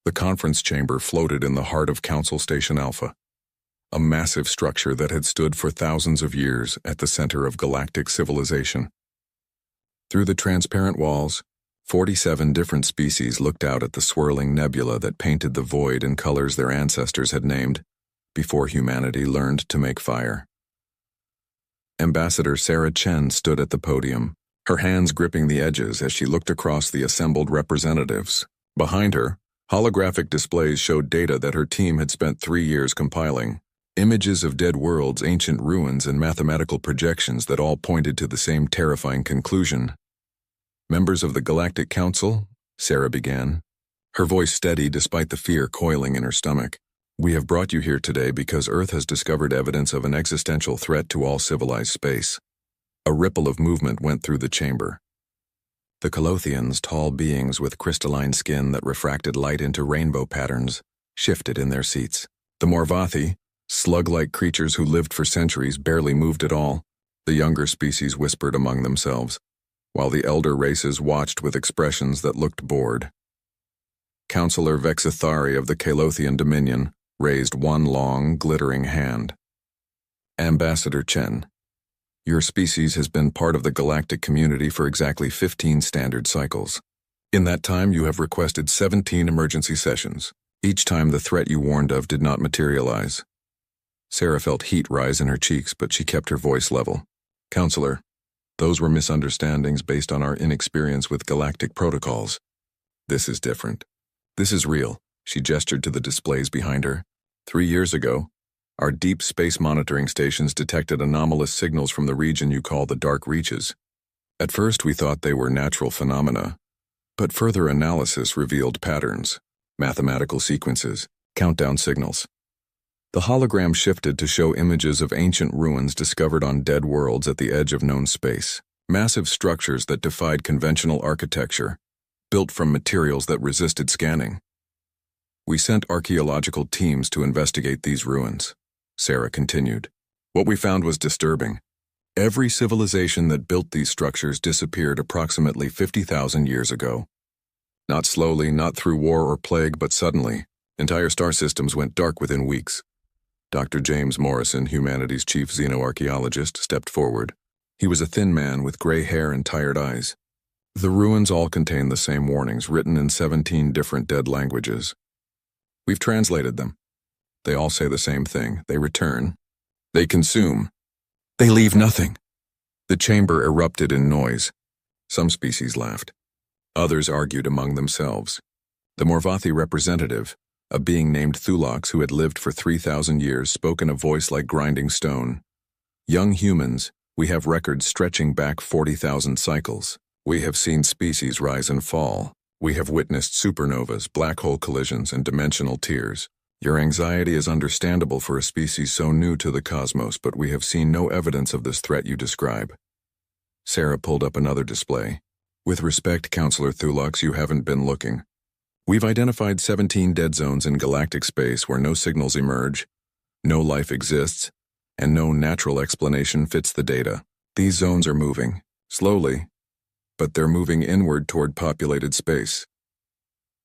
The conference chamber floated in the heart of Council Station Alpha, a massive structure that had stood for thousands of years at the center of galactic civilization. Through the transparent walls, 47 different species looked out at the swirling nebula that painted the void in colors their ancestors had named before humanity learned to make fire. Ambassador Sarah Chen stood at the podium, her hands gripping the edges as she looked across the assembled representatives. Behind her, holographic displays showed data that her team had spent 3 years compiling, images of dead worlds, ancient ruins, and mathematical projections that all pointed to the same terrifying conclusion. "Members of the Galactic Council," Sarah began, her voice steady despite the fear coiling in her stomach. "We have brought you here today because Earth has discovered evidence of an existential threat to all civilized space." A ripple of movement went through the chamber. The Calothians, tall beings with crystalline skin that refracted light into rainbow patterns, shifted in their seats. The Morvathi, slug-like creatures who lived for centuries, barely moved at all. The younger species whispered among themselves, while the elder races watched with expressions that looked bored. Councillor Vexithari of the Calothian Dominion raised one long, glittering hand. "Ambassador Chen, your species has been part of the galactic community for exactly 15 standard cycles. In that time, you have requested 17 emergency sessions. Each time the threat you warned of did not materialize." Sarah felt heat rise in her cheeks, but she kept her voice level. "Counselor, those were misunderstandings based on our inexperience with galactic protocols. This is different. This is real." She gestured to the displays behind her. 3 years ago, our deep space monitoring stations detected anomalous signals from the region you call the Dark Reaches. At first, we thought they were natural phenomena, but further analysis revealed patterns, mathematical sequences, countdown signals. The hologram shifted to show images of ancient ruins discovered on dead worlds at the edge of known space, massive structures that defied conventional architecture, built from materials that resisted scanning. "We sent archaeological teams to investigate these ruins," Sarah continued. "What we found was disturbing. Every civilization that built these structures disappeared approximately 50,000 years ago. Not slowly, not through war or plague, but suddenly. Entire star systems went dark within weeks." Dr. James Morrison, humanity's chief xenoarchaeologist, stepped forward. He was a thin man with gray hair and tired eyes. "The ruins all contain the same warnings, written in 17 different dead languages. We've translated them. They all say the same thing. They return. They consume. They leave nothing." The chamber erupted in noise. Some species laughed. Others argued among themselves. The Morvathi representative, a being named Thulox who had lived for 3,000 years, spoke in a voice like grinding stone. "Young humans, we have records stretching back 40,000 cycles. We have seen species rise and fall. We have witnessed supernovas, black hole collisions, and dimensional tears. Your anxiety is understandable for a species so new to the cosmos, but we have seen no evidence of this threat you describe." Sarah pulled up another display. "With respect, Counselor Thulox, you haven't been looking. We've identified 17 dead zones in galactic space where no signals emerge, no life exists, and no natural explanation fits the data. These zones are moving, slowly, but they're moving inward toward populated space."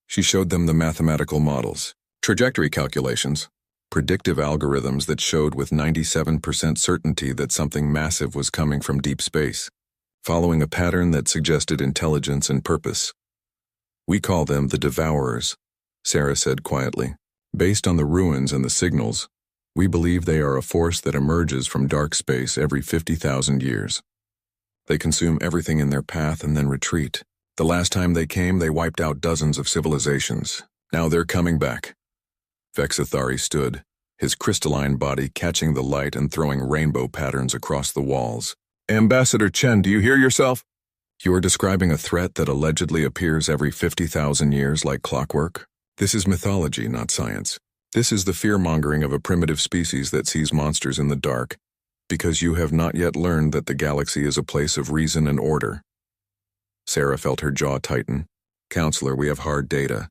She showed them the mathematical models, trajectory calculations, predictive algorithms that showed with 97% certainty that something massive was coming from deep space, following a pattern that suggested intelligence and purpose. "We call them the Devourers," Sarah said quietly. "Based on the ruins and the signals, we believe they are a force that emerges from dark space every 50,000 years. They consume everything in their path and then retreat. The last time they came, they wiped out dozens of civilizations. Now they're coming back." Vexithari stood, his crystalline body catching the light and throwing rainbow patterns across the walls. "Ambassador Chen, do you hear yourself? You are describing a threat that allegedly appears every 50,000 years like clockwork. This is mythology, not science. This is the fear-mongering of a primitive species that sees monsters in the dark, because you have not yet learned that the galaxy is a place of reason and order." Sarah felt her jaw tighten. "Counselor, we have hard data,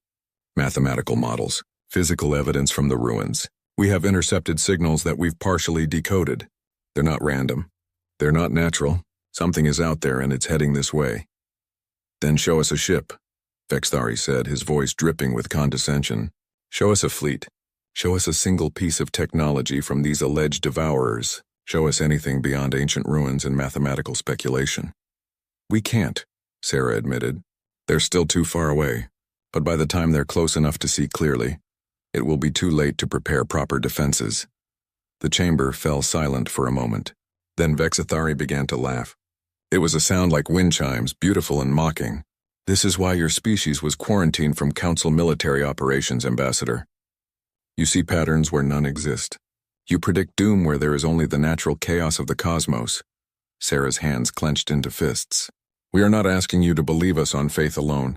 mathematical models, physical evidence from the ruins. We have intercepted signals that we've partially decoded. They're not random. They're not natural. Something is out there and it's heading this way." "Then show us a ship." Vexthari said, his voice dripping with condescension. Show us a fleet. Show us a single piece of technology from these alleged devourers. Show us anything beyond ancient ruins and mathematical speculation. We can't, Sarah admitted. They're still too far away, but by the time they're close enough to see clearly, it will be too late to prepare proper defenses. The chamber fell silent for a moment. Then Vexthari began to laugh. It was a sound like wind chimes, beautiful and mocking. This is why your species was quarantined from Council military operations, Ambassador. You see patterns where none exist. You predict doom where there is only the natural chaos of the cosmos. Sarah's hands clenched into fists. We are not asking you to believe us on faith alone.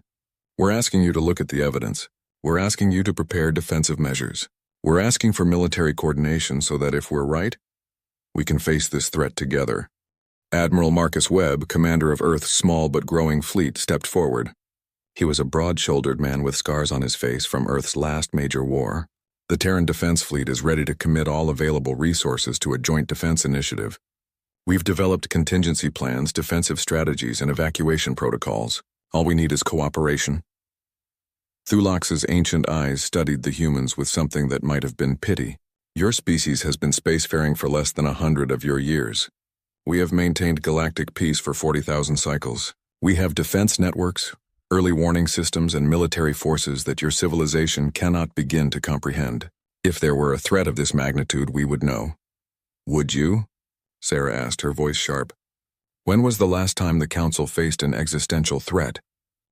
We're asking you to look at the evidence. We're asking you to prepare defensive measures. We're asking for military coordination so that if we're right, we can face this threat together. Admiral Marcus Webb, commander of Earth's small but growing fleet, stepped forward. He was a broad-shouldered man with scars on his face from Earth's last major war. The Terran Defense Fleet is ready to commit all available resources to a joint defense initiative. We've developed contingency plans, defensive strategies, and evacuation protocols. All we need is cooperation. Thulax's ancient eyes studied the humans with something that might have been pity. Your species has been spacefaring for less than 100 of your years. We have maintained galactic peace for 40,000 cycles. We have defense networks, early warning systems, and military forces that your civilization cannot begin to comprehend. If there were a threat of this magnitude, we would know. Would you? Sarah asked, her voice sharp. When was the last time the Council faced an existential threat?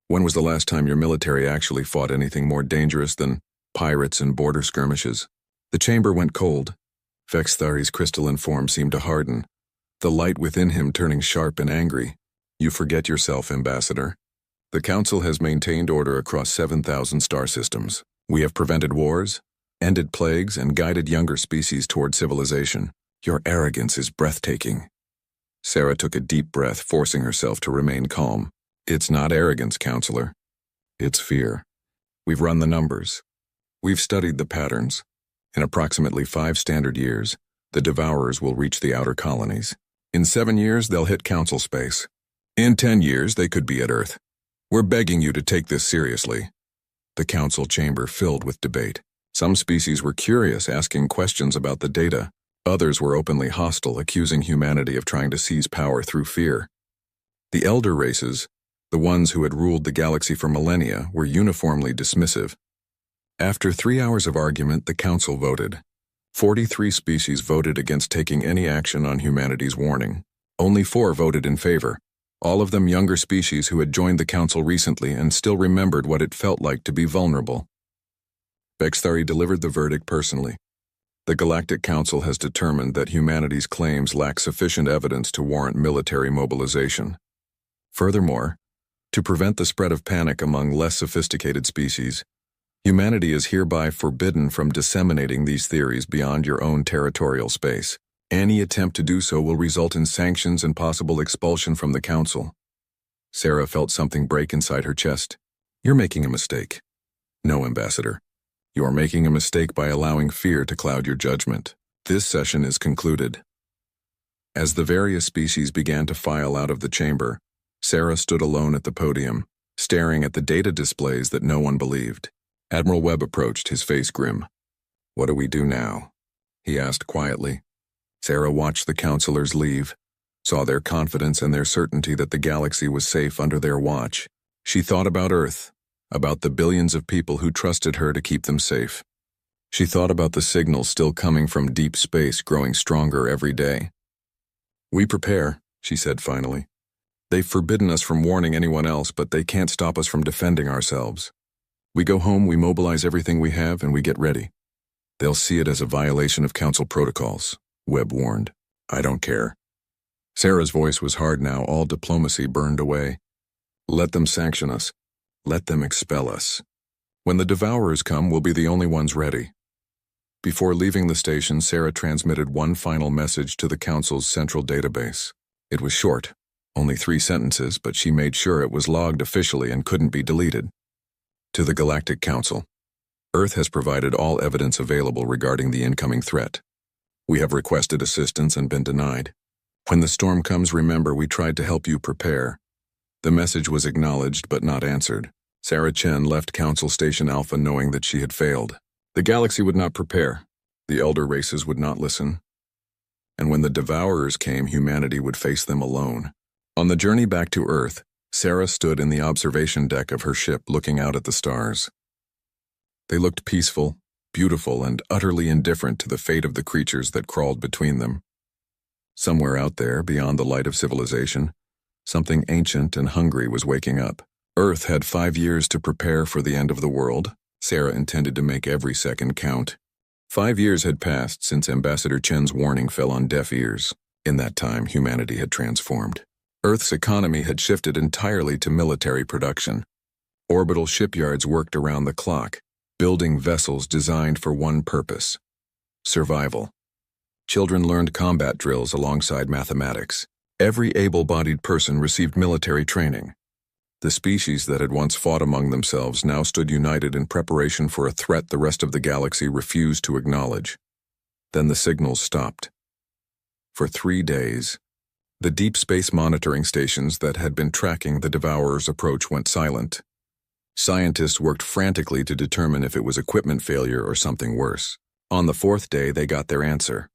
When was the last time your military actually fought anything more dangerous than pirates and border skirmishes? The chamber went cold. Vexthari's crystalline form seemed to harden, the light within him turning sharp and angry. You forget yourself, Ambassador. The Council has maintained order across 7,000 star systems. We have prevented wars, ended plagues, and guided younger species toward civilization. Your arrogance is breathtaking. Sarah took a deep breath, forcing herself to remain calm. It's not arrogance, Counselor. It's fear. We've run the numbers. We've studied the patterns. In approximately 5 standard years, the Devourers will reach the outer colonies. In 7 years, they'll hit Council space. In 10 years, they could be at Earth. We're begging you to take this seriously. The Council chamber filled with debate. Some species were curious, asking questions about the data. Others were openly hostile, accusing humanity of trying to seize power through fear. The elder races, the ones who had ruled the galaxy for millennia, were uniformly dismissive. After 3 hours of argument, the Council voted. 43 species voted against taking any action on humanity's warning. Only 4 voted in favor, all of them younger species who had joined the Council recently and still remembered what it felt like to be vulnerable. Vexthari delivered the verdict personally. The Galactic Council has determined that humanity's claims lack sufficient evidence to warrant military mobilization. Furthermore, to prevent the spread of panic among less sophisticated species, humanity is hereby forbidden from disseminating these theories beyond your own territorial space. Any attempt to do so will result in sanctions and possible expulsion from the Council. Sarah felt something break inside her chest. You're making a mistake. No, Ambassador. You are making a mistake by allowing fear to cloud your judgment. This session is concluded. As the various species began to file out of the chamber, Sarah stood alone at the podium, staring at the data displays that no one believed. Admiral Webb approached, his face grim. What do we do now? He asked quietly. Sarah watched the counselors leave, saw their confidence and their certainty that the galaxy was safe under their watch. She thought about Earth, about the billions of people who trusted her to keep them safe. She thought about the signals still coming from deep space, growing stronger every day. We prepare, she said finally. They've forbidden us from warning anyone else, but they can't stop us from defending ourselves. We go home, we mobilize everything we have, and we get ready. They'll see it as a violation of Council protocols, Webb warned. I don't care. Sarah's voice was hard now, all diplomacy burned away. Let them sanction us. Let them expel us. When the Devourers come, we'll be the only ones ready. Before leaving the station, Sarah transmitted one final message to the Council's central database. It was short, only 3 sentences, but she made sure it was logged officially and couldn't be deleted. To the Galactic Council. Earth has provided all evidence available regarding the incoming threat. We have requested assistance and been denied. When the storm comes, remember we tried to help you prepare. The message was acknowledged but not answered. Sarah Chen left Council Station Alpha knowing that she had failed. The galaxy would not prepare. The elder races would not listen. And when the Devourers came, humanity would face them alone. On the journey back to Earth, Sarah stood in the observation deck of her ship looking out at the stars. They looked peaceful, beautiful, and utterly indifferent to the fate of the creatures that crawled between them. Somewhere out there, beyond the light of civilization, something ancient and hungry was waking up. Earth had 5 years to prepare for the end of the world. Sarah intended to make every second count. 5 years had passed since Ambassador Chen's warning fell on deaf ears. In that time, humanity had transformed. Earth's economy had shifted entirely to military production. Orbital shipyards worked around the clock, building vessels designed for one purpose: survival. Children learned combat drills alongside mathematics. Every able-bodied person received military training. The species that had once fought among themselves now stood united in preparation for a threat the rest of the galaxy refused to acknowledge. Then the signals stopped. For 3 days, the deep space monitoring stations that had been tracking the Devourers' approach went silent. Scientists worked frantically to determine if it was equipment failure or something worse. On the 4th day, they got their answer.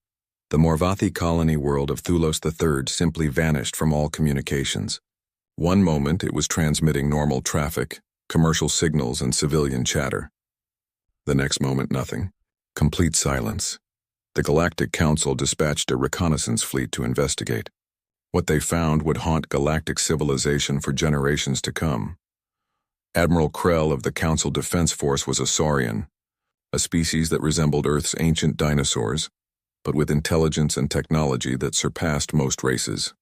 The Morvathi colony world of Thulos III simply vanished from all communications. One moment it was transmitting normal traffic, commercial signals, and civilian chatter. The next moment, nothing. Complete silence. The Galactic Council dispatched a reconnaissance fleet to investigate. What they found would haunt galactic civilization for generations to come. Admiral Krell of the Council Defense Force was a Saurian, a species that resembled Earth's ancient dinosaurs, but with intelligence and technology that surpassed most races.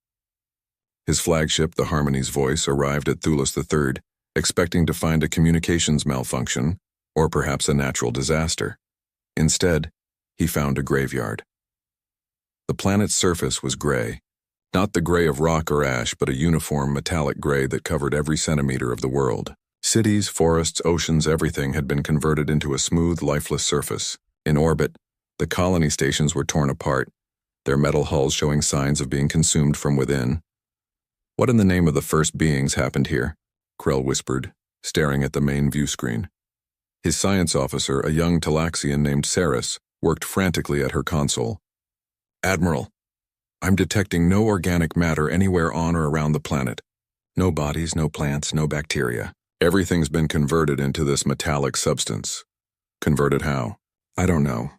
His flagship, the Harmony's Voice, arrived at Thulos III, expecting to find a communications malfunction, or perhaps a natural disaster. Instead, he found a graveyard. The planet's surface was gray, not the gray of rock or ash, but a uniform metallic gray that covered every centimeter of the world. Cities, forests, oceans, everything had been converted into a smooth, lifeless surface. In orbit, the colony stations were torn apart, their metal hulls showing signs of being consumed from within. "What in the name of the first beings happened here?" Krell whispered, staring at the main view screen. His science officer, a young Talaxian named Saris, worked frantically at her console. "Admiral, I'm detecting no organic matter anywhere on or around the planet. No bodies, no plants, no bacteria. Everything's been converted into this metallic substance." "Converted how?" "I don't know.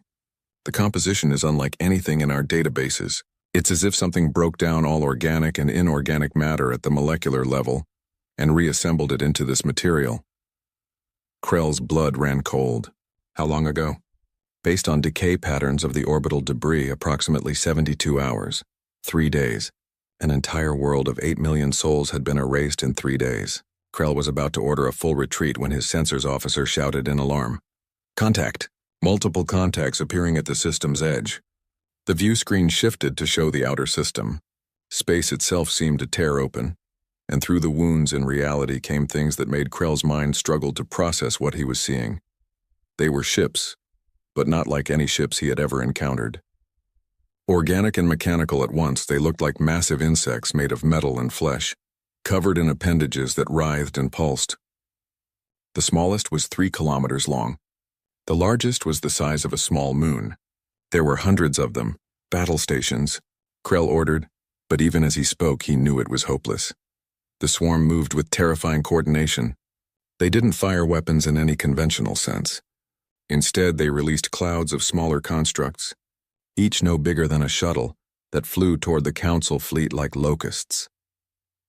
The composition is unlike anything in our databases. It's as if something broke down all organic and inorganic matter at the molecular level and reassembled it into this material." Krell's blood ran cold. "How long ago?" "Based on decay patterns of the orbital debris, approximately 72 hours. 3 days. An entire world of 8 million souls had been erased in 3 days. Krell was about to order a full retreat when his sensors officer shouted in alarm. "Contact!" Multiple contacts appearing at the system's edge. The view screen shifted to show the outer system. Space itself seemed to tear open, and through the wounds in reality came things that made Krell's mind struggle to process what he was seeing. They were ships, but not like any ships he had ever encountered. Organic and mechanical at once, they looked like massive insects made of metal and flesh, covered in appendages that writhed and pulsed. The smallest was 3 kilometers long. The largest was the size of a small moon. There were hundreds of them, battle stations, Krell ordered, but even as he spoke, he knew it was hopeless. The swarm moved with terrifying coordination. They didn't fire weapons in any conventional sense. Instead, they released clouds of smaller constructs, each no bigger than a shuttle, that flew toward the Council fleet like locusts.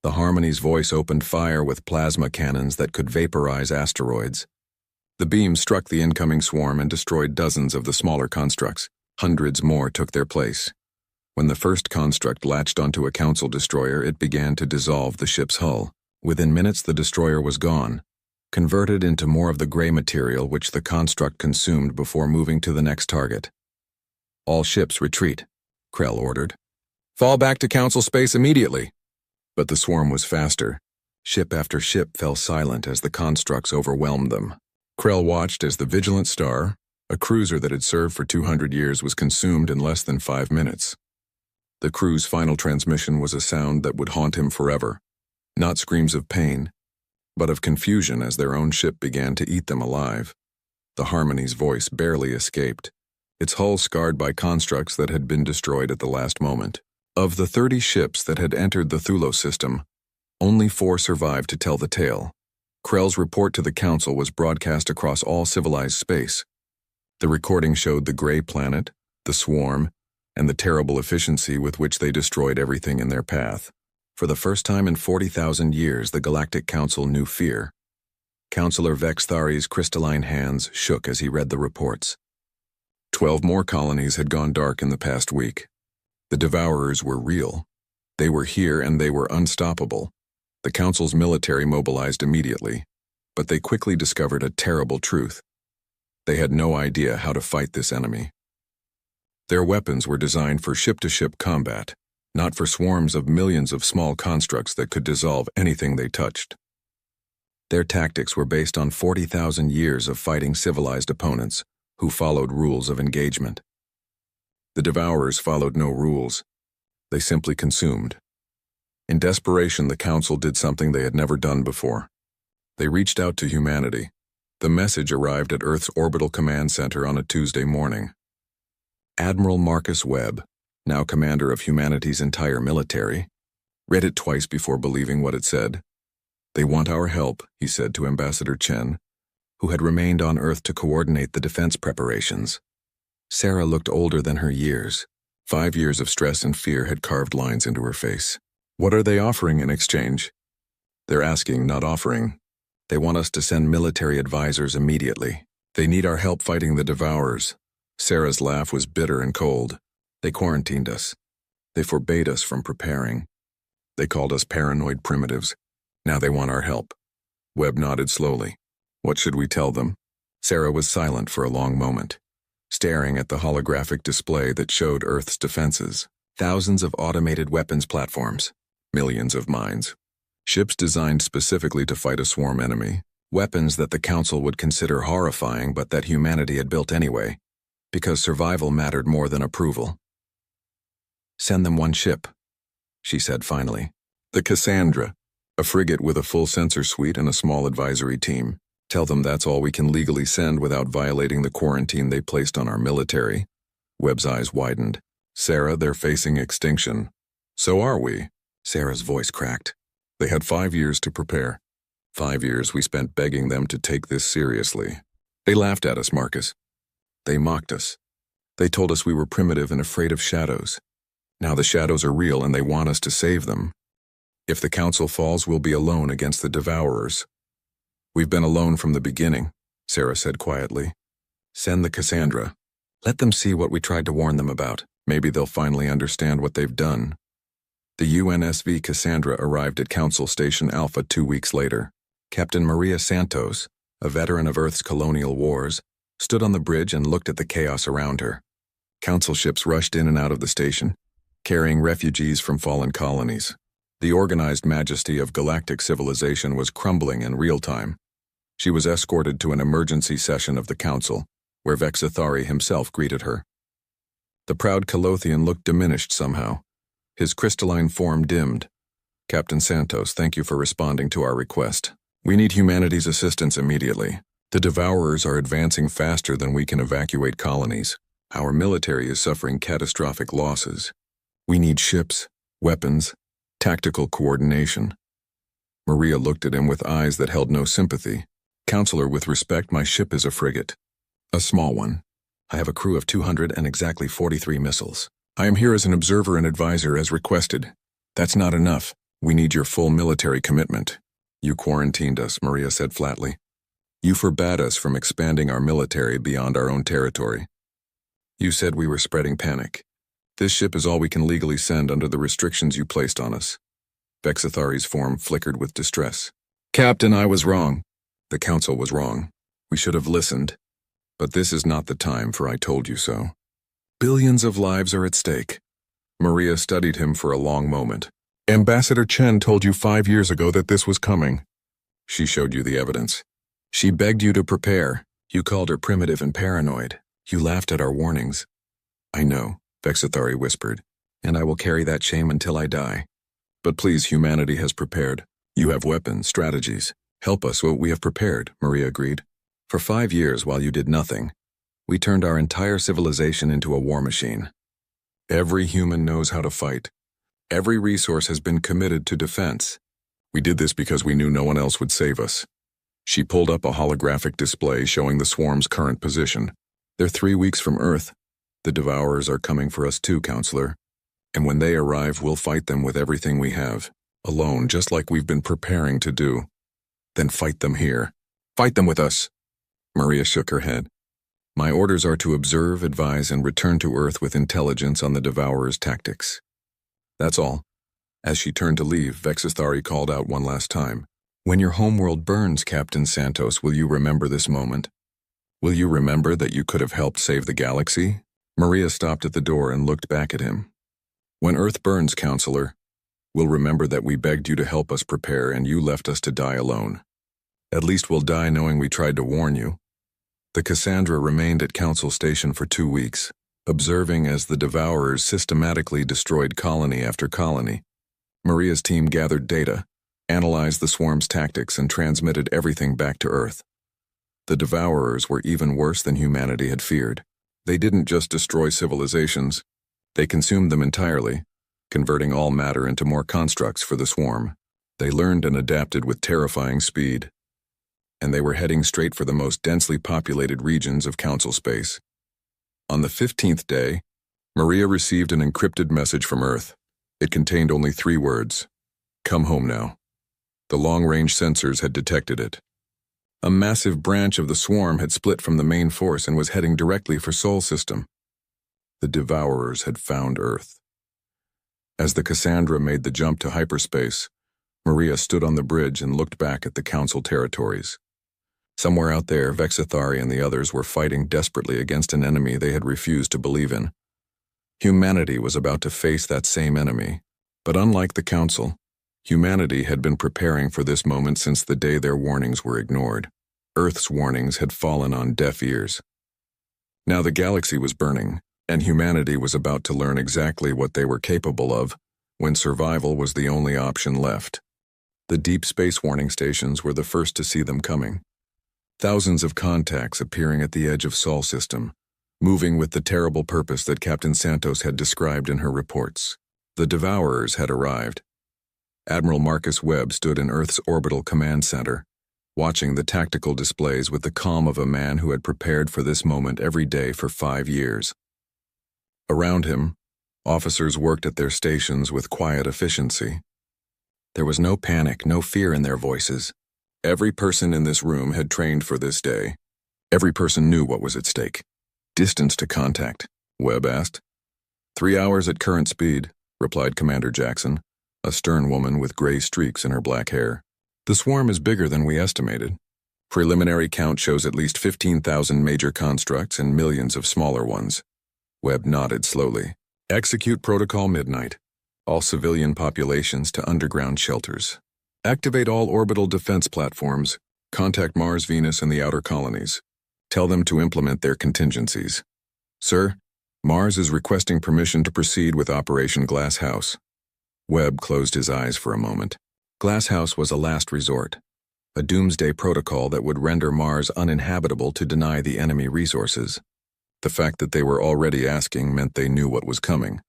The Harmony's Voice opened fire with plasma cannons that could vaporize asteroids. The beam struck the incoming swarm and destroyed dozens of the smaller constructs. Hundreds more took their place. When the first construct latched onto a Council destroyer, it began to dissolve the ship's hull. Within minutes, the destroyer was gone, converted into more of the gray material which the construct consumed before moving to the next target. "All ships retreat," Krell ordered. "Fall back to Council space immediately." But the swarm was faster. Ship after ship fell silent as the constructs overwhelmed them. Krell watched as the Vigilant Star, a cruiser that had served for 200 years, was consumed in less than 5 minutes. The crew's final transmission was a sound that would haunt him forever. Not screams of pain, but of confusion as their own ship began to eat them alive. The Harmony's voice barely escaped, its hull scarred by constructs that had been destroyed at the last moment. Of the 30 ships that had entered the Thulo system, only 4 survived to tell the tale. Krell's report to the Council was broadcast across all civilized space. The recording showed the gray planet, the swarm, and the terrible efficiency with which they destroyed everything in their path. For the first time in 40,000 years, the Galactic Council knew fear. Councillor Vex Thari's crystalline hands shook as he read the reports. 12 more colonies had gone dark in the past week. The Devourers were real. They were here and they were unstoppable. The Council's military mobilized immediately, but they quickly discovered a terrible truth. They had no idea how to fight this enemy. Their weapons were designed for ship-to-ship combat, not for swarms of millions of small constructs that could dissolve anything they touched. Their tactics were based on 40,000 years of fighting civilized opponents who followed rules of engagement. The Devourers followed no rules. They simply consumed. In desperation, the Council did something they had never done before. They reached out to humanity. The message arrived at Earth's Orbital Command Center on a Tuesday morning. Admiral Marcus Webb, now commander of humanity's entire military, read it twice before believing what it said. "They want our help," he said to Ambassador Chen, who had remained on Earth to coordinate the defense preparations. Sarah looked older than her years. 5 years of stress and fear had carved lines into her face. "What are they offering in exchange?" "They're asking, not offering. They want us to send military advisors immediately. They need our help fighting the Devourers." Sarah's laugh was bitter and cold. "They quarantined us. They forbade us from preparing. They called us paranoid primitives. Now they want our help." Webb nodded slowly. "What should we tell them?" Sarah was silent for a long moment, staring at the holographic display that showed Earth's defenses. Thousands of automated weapons platforms, millions of mines, ships designed specifically to fight a swarm enemy, weapons that the Council would consider horrifying but that humanity had built anyway, because survival mattered more than approval. "Send them one ship," she said finally. "The Cassandra, a frigate with a full sensor suite and a small advisory team. Tell them that's all we can legally send without violating the quarantine they placed on our military." Webb's eyes widened. "Sarah, they're facing extinction." "So are we." Sarah's voice cracked. "They had 5 years to prepare. 5 years we spent begging them to take this seriously. They laughed at us, Marcus. They mocked us. They told us we were primitive and afraid of shadows. Now the shadows are real and they want us to save them. If the Council falls, we'll be alone against the Devourers." "We've been alone from the beginning," Sarah said quietly. "Send the Cassandra. Let them see what we tried to warn them about. Maybe they'll finally understand what they've done." The UNSV Cassandra arrived at Council Station Alpha 2 weeks later. Captain Maria Santos, a veteran of Earth's colonial wars, stood on the bridge and looked at the chaos around her. Council ships rushed in and out of the station, carrying refugees from fallen colonies. The organized majesty of galactic civilization was crumbling in real time. She was escorted to an emergency session of the Council, where Vexathari himself greeted her. The proud Calothian looked diminished somehow. His crystalline form dimmed. "Captain Santos, thank you for responding to our request. We need humanity's assistance immediately. The Devourers are advancing faster than we can evacuate colonies. Our military is suffering catastrophic losses. We need ships, weapons, tactical coordination." Maria looked at him with eyes that held no sympathy. "Counselor, with respect, my ship is a frigate. A small one. I have a crew of 200 and exactly 43 missiles. I am here as an observer and advisor as requested. That's not enough. We need your full military commitment." "You quarantined us," Maria said flatly. "You forbade us from expanding our military beyond our own territory. You said we were spreading panic. This ship is all we can legally send under the restrictions you placed on us." Vexathari's form flickered with distress. "Captain, I was wrong. The Council was wrong. We should have listened. But this is not the time for 'I told you so.' Billions of lives are at stake." Maria studied him for a long moment. "Ambassador Chen told you 5 years ago that this was coming." "She showed you the evidence. She begged you to prepare. You called her primitive and paranoid. You laughed at our warnings." "I know," Vexathari whispered, "and I will carry that shame until I die. But please, humanity has prepared. You have weapons, strategies. Help us, what we have prepared, Maria agreed. For 5 years, while you did nothing, we turned our entire civilization into a war machine. Every human knows how to fight. Every resource has been committed to defense. We did this because we knew no one else would save us. She pulled up a holographic display showing the swarm's current position. They're 3 weeks from Earth. The Devourers are coming for us too, Counselor. And when they arrive, we'll fight them with everything we have. Alone, just like we've been preparing to do. Then fight them here. Fight them with us. Maria shook her head. My orders are to observe, advise, and return to Earth with intelligence on the Devourer's tactics. That's all. As she turned to leave, Vexithari called out one last time. When your homeworld burns, Captain Santos, will you remember this moment? Will you remember that you could have helped save the galaxy? Maria stopped at the door and looked back at him. When Earth burns, Counselor, we'll remember that we begged you to help us prepare and you left us to die alone. At least we'll die knowing we tried to warn you. The Cassandra remained at Council Station for 2 weeks, observing as the Devourers systematically destroyed colony after colony. Maria's team gathered data, analyzed the swarm's tactics, and transmitted everything back to Earth. The Devourers were even worse than humanity had feared. They didn't just destroy civilizations, they consumed them entirely, converting all matter into more constructs for the swarm. They learned and adapted with terrifying speed. And they were heading straight for the most densely populated regions of Council space. On the 15th day, Maria received an encrypted message from Earth. It contained only 3 words. Come home now. The long-range sensors had detected it. A massive branch of the swarm had split from the main force and was heading directly for Sol System. The Devourers had found Earth. As the Cassandra made the jump to hyperspace, Maria stood on the bridge and looked back at the Council territories. Somewhere out there, Vexithari and the others were fighting desperately against an enemy they had refused to believe in. Humanity was about to face that same enemy, but unlike the Council, humanity had been preparing for this moment since the day their warnings were ignored. Earth's warnings had fallen on deaf ears. Now the galaxy was burning, and humanity was about to learn exactly what they were capable of when survival was the only option left. The deep space warning stations were the first to see them coming. Thousands of contacts appearing at the edge of Sol System, moving with the terrible purpose that Captain Santos had described in her reports. The Devourers had arrived. Admiral Marcus Webb stood in Earth's orbital command center, watching the tactical displays with the calm of a man who had prepared for this moment every day for 5 years. Around him, officers worked at their stations with quiet efficiency. There was no panic, no fear in their voices. Every person in this room had trained for this day. Every person knew what was at stake. Distance to contact, Webb asked. 3 hours at current speed, replied Commander Jackson, a stern woman with gray streaks in her black hair. The swarm is bigger than we estimated. Preliminary count shows at least 15,000 major constructs and millions of smaller ones. Webb nodded slowly. Execute Protocol Midnight. All civilian populations to underground shelters. Activate all orbital defense platforms. Contact Mars, Venus, and the outer colonies. Tell them to implement their contingencies. Sir, Mars is requesting permission to proceed with Operation Glass House. Webb closed his eyes for a moment. Glass House was a last resort, a doomsday protocol that would render Mars uninhabitable to deny the enemy resources. The fact that they were already asking meant they knew what was coming.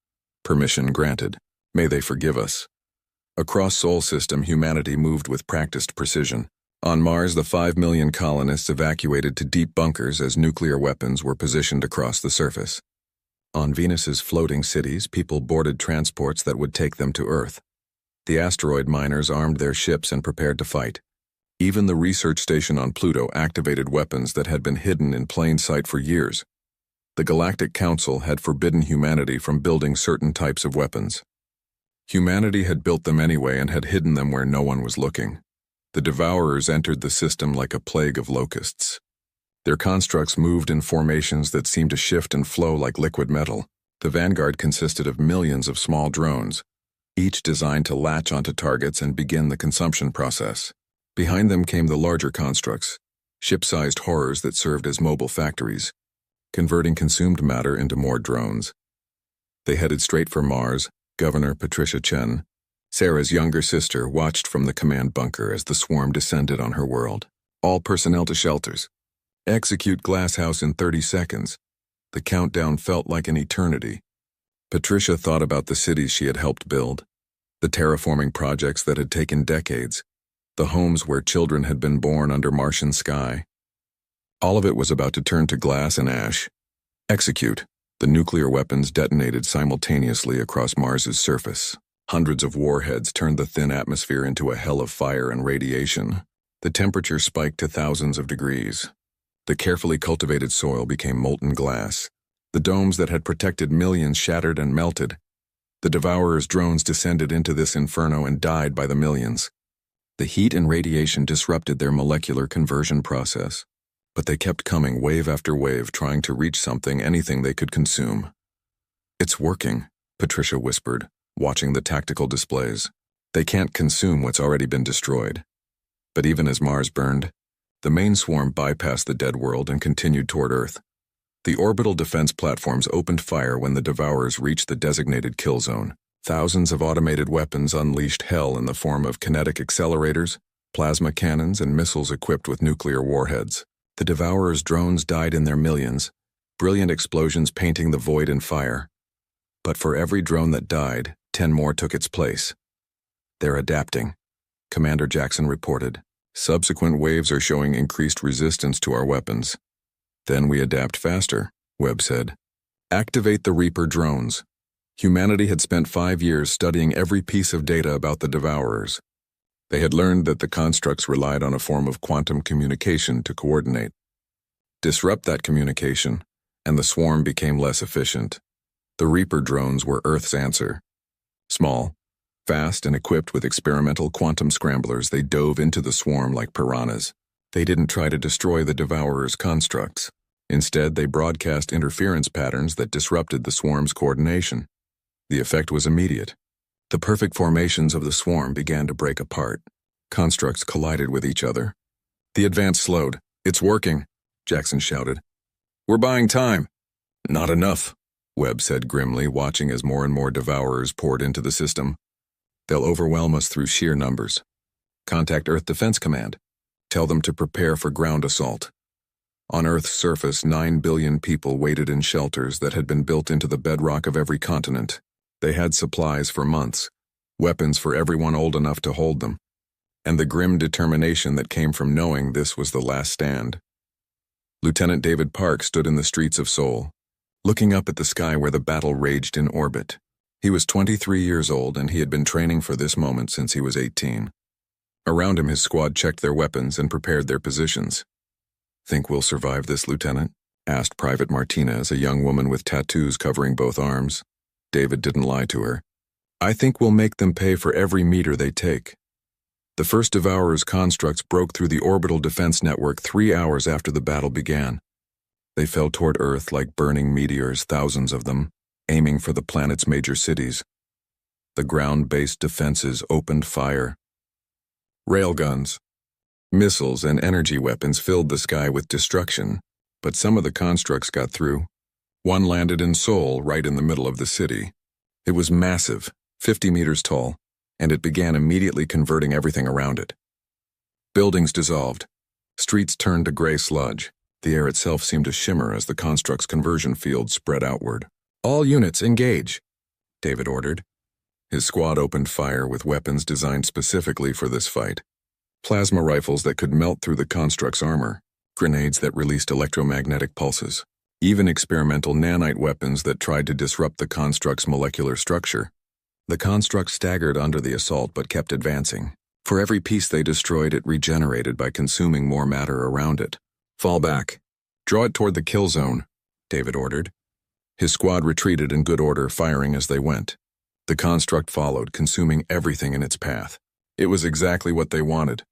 Permission granted. May they forgive us. Across Sol System, humanity moved with practiced precision. On Mars, the 5 million colonists evacuated to deep bunkers as nuclear weapons were positioned across the surface. On Venus's floating cities, people boarded transports that would take them to Earth. The asteroid miners armed their ships and prepared to fight. Even the research station on Pluto activated weapons that had been hidden in plain sight for years. The Galactic Council had forbidden humanity from building certain types of weapons. Humanity had built them anyway and had hidden them where no one was looking. The Devourers entered the system like a plague of locusts. Their constructs moved in formations that seemed to shift and flow like liquid metal. The vanguard consisted of millions of small drones, each designed to latch onto targets and begin the consumption process. Behind them came the larger constructs, ship-sized horrors that served as mobile factories, converting consumed matter into more drones. They headed straight for Mars, Governor Patricia Chen, Sarah's younger sister watched from the command bunker as the swarm descended on her world. All personnel to shelters. Execute Glasshouse in 30 seconds. The countdown felt like an eternity. Patricia thought about the cities she had helped build, the terraforming projects that had taken decades, the homes where children had been born under Martian sky. All of it was about to turn to glass and ash. Execute. The nuclear weapons detonated simultaneously across Mars's surface. Hundreds of warheads turned the thin atmosphere into a hell of fire and radiation. The temperature spiked to thousands of degrees. The carefully cultivated soil became molten glass. The domes that had protected millions shattered and melted. The Devourer's drones descended into this inferno and died by the millions. The heat and radiation disrupted their molecular conversion process, but they kept coming wave after wave, trying to reach something, anything they could consume. "It's working," Patricia whispered, watching the tactical displays. "They can't consume what's already been destroyed." But even as Mars burned, the main swarm bypassed the dead world and continued toward Earth. The orbital defense platforms opened fire when the Devourers reached the designated kill zone. Thousands of automated weapons unleashed hell in the form of kinetic accelerators, plasma cannons, and missiles equipped with nuclear warheads. The Devourers' drones died in their millions, brilliant explosions painting the void in fire. But for every drone that died, 10 more took its place. "They're adapting," Commander Jackson reported. "Subsequent waves are showing increased resistance to our weapons." "Then we adapt faster," Webb said. "Activate the Reaper drones." Humanity had spent 5 years studying every piece of data about the Devourers. They had learned that the constructs relied on a form of quantum communication to coordinate. Disrupt that communication, and the swarm became less efficient. The Reaper drones were Earth's answer. Small, fast, and equipped with experimental quantum scramblers, they dove into the swarm like piranhas. They didn't try to destroy the Devourer's constructs. Instead, they broadcast interference patterns that disrupted the swarm's coordination. The effect was immediate. The perfect formations of the swarm began to break apart. Constructs collided with each other. The advance slowed. "It's working," Jackson shouted. "We're buying time." "Not enough," Webb said grimly, watching as more and more Devourers poured into the system. "They'll overwhelm us through sheer numbers. Contact Earth Defense Command. Tell them to prepare for ground assault." On Earth's surface, 9 billion people waited in shelters that had been built into the bedrock of every continent. They had supplies for months, weapons for everyone old enough to hold them, and the grim determination that came from knowing this was the last stand. Lieutenant David Park stood in the streets of Seoul, looking up at the sky where the battle raged in orbit. He was 23 years old, and he had been training for this moment since he was 18. Around him, his squad checked their weapons and prepared their positions. "Think we'll survive this, Lieutenant?" asked Private Martinez, a young woman with tattoos covering both arms. David didn't lie to her. "I think we'll make them pay for every meter they take." The first Devourer's constructs broke through the orbital defense network 3 hours after the battle began. They fell toward Earth like burning meteors, thousands of them, aiming for the planet's major cities. The ground-based defenses opened fire. Railguns, missiles, and energy weapons filled the sky with destruction, but some of the constructs got through. One landed in Seoul, right in the middle of the city. It was massive, 50 meters tall, and it began immediately converting everything around it. Buildings dissolved. Streets turned to gray sludge. The air itself seemed to shimmer as the construct's conversion field spread outward. "All units, engage," David ordered. His squad opened fire with weapons designed specifically for this fight. Plasma rifles that could melt through the construct's armor, grenades that released electromagnetic pulses, even experimental nanite weapons that tried to disrupt the construct's molecular structure. The construct staggered under the assault but kept advancing. For every piece they destroyed, it regenerated by consuming more matter around it. "Fall back. Draw it toward the kill zone," David ordered. His squad retreated in good order, firing as they went. The construct followed, consuming everything in its path. It was exactly what they wanted.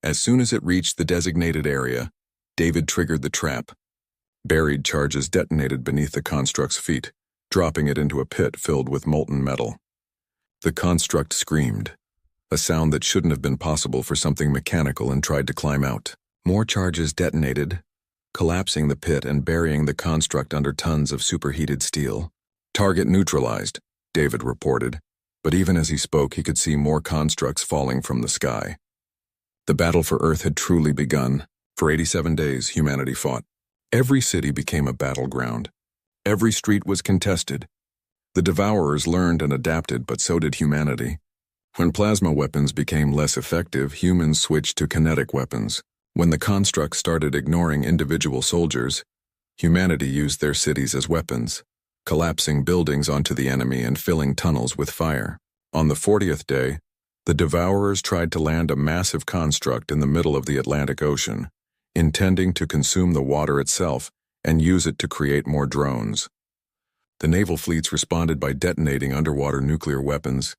As soon as it reached the designated area, David triggered the trap. Buried charges detonated beneath the construct's feet, dropping it into a pit filled with molten metal. The construct screamed, a sound that shouldn't have been possible for something mechanical, and tried to climb out. More charges detonated, collapsing the pit and burying the construct under tons of superheated steel. "Target neutralized," David reported. But even as he spoke, he could see more constructs falling from the sky. The battle for Earth had truly begun. For 87 days, humanity fought. Every city became a battleground. Every street was contested. The Devourers learned and adapted, but so did humanity. When plasma weapons became less effective, humans switched to kinetic weapons. When the constructs started ignoring individual soldiers, humanity used their cities as weapons, collapsing buildings onto the enemy and filling tunnels with fire. On the 40th day, the Devourers tried to land a massive construct in the middle of the Atlantic Ocean, intending to consume the water itself and use it to create more drones. The naval fleets responded by detonating underwater nuclear weapons,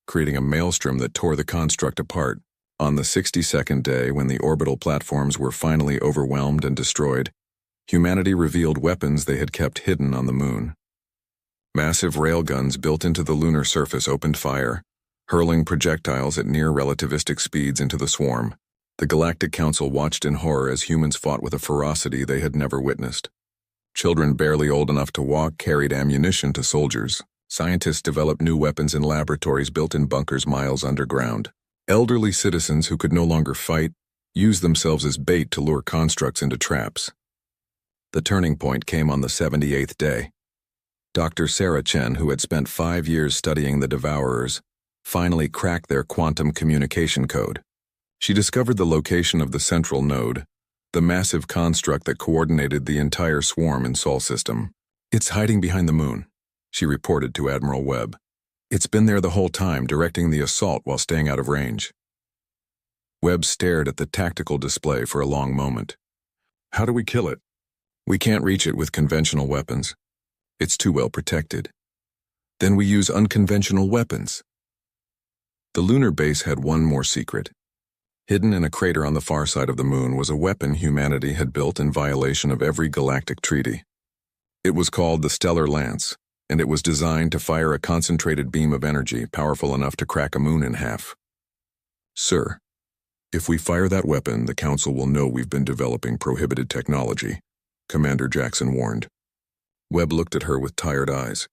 creating a maelstrom that tore the construct apart. On the 62nd day, when the orbital platforms were finally overwhelmed and destroyed, humanity revealed weapons they had kept hidden on the moon. Massive railguns built into the lunar surface opened fire, hurling projectiles at near-relativistic speeds into the swarm. The Galactic Council watched in horror as humans fought with a ferocity they had never witnessed. Children barely old enough to walk carried ammunition to soldiers. Scientists developed new weapons in laboratories built in bunkers miles underground. Elderly citizens who could no longer fight used themselves as bait to lure constructs into traps. The turning point came on the 78th day. Dr. Sarah Chen, who had spent 5 years studying the Devourers, finally cracked their quantum communication code. She discovered the location of the central node, the massive construct that coordinated the entire swarm in Sol system. "It's hiding behind the moon," she reported to Admiral Webb. "It's been there the whole time, directing the assault while staying out of range." Webb stared at the tactical display for a long moment. "How do we kill it?" "We can't reach it with conventional weapons. It's too well protected." "Then we use unconventional weapons." The lunar base had one more secret. Hidden in a crater on the far side of the moon was a weapon humanity had built in violation of every galactic treaty. It was called the Stellar Lance, and it was designed to fire a concentrated beam of energy powerful enough to crack a moon in half. "Sir, if we fire that weapon, the Council will know we've been developing prohibited technology," Commander Jackson warned. Webb looked at her with tired eyes.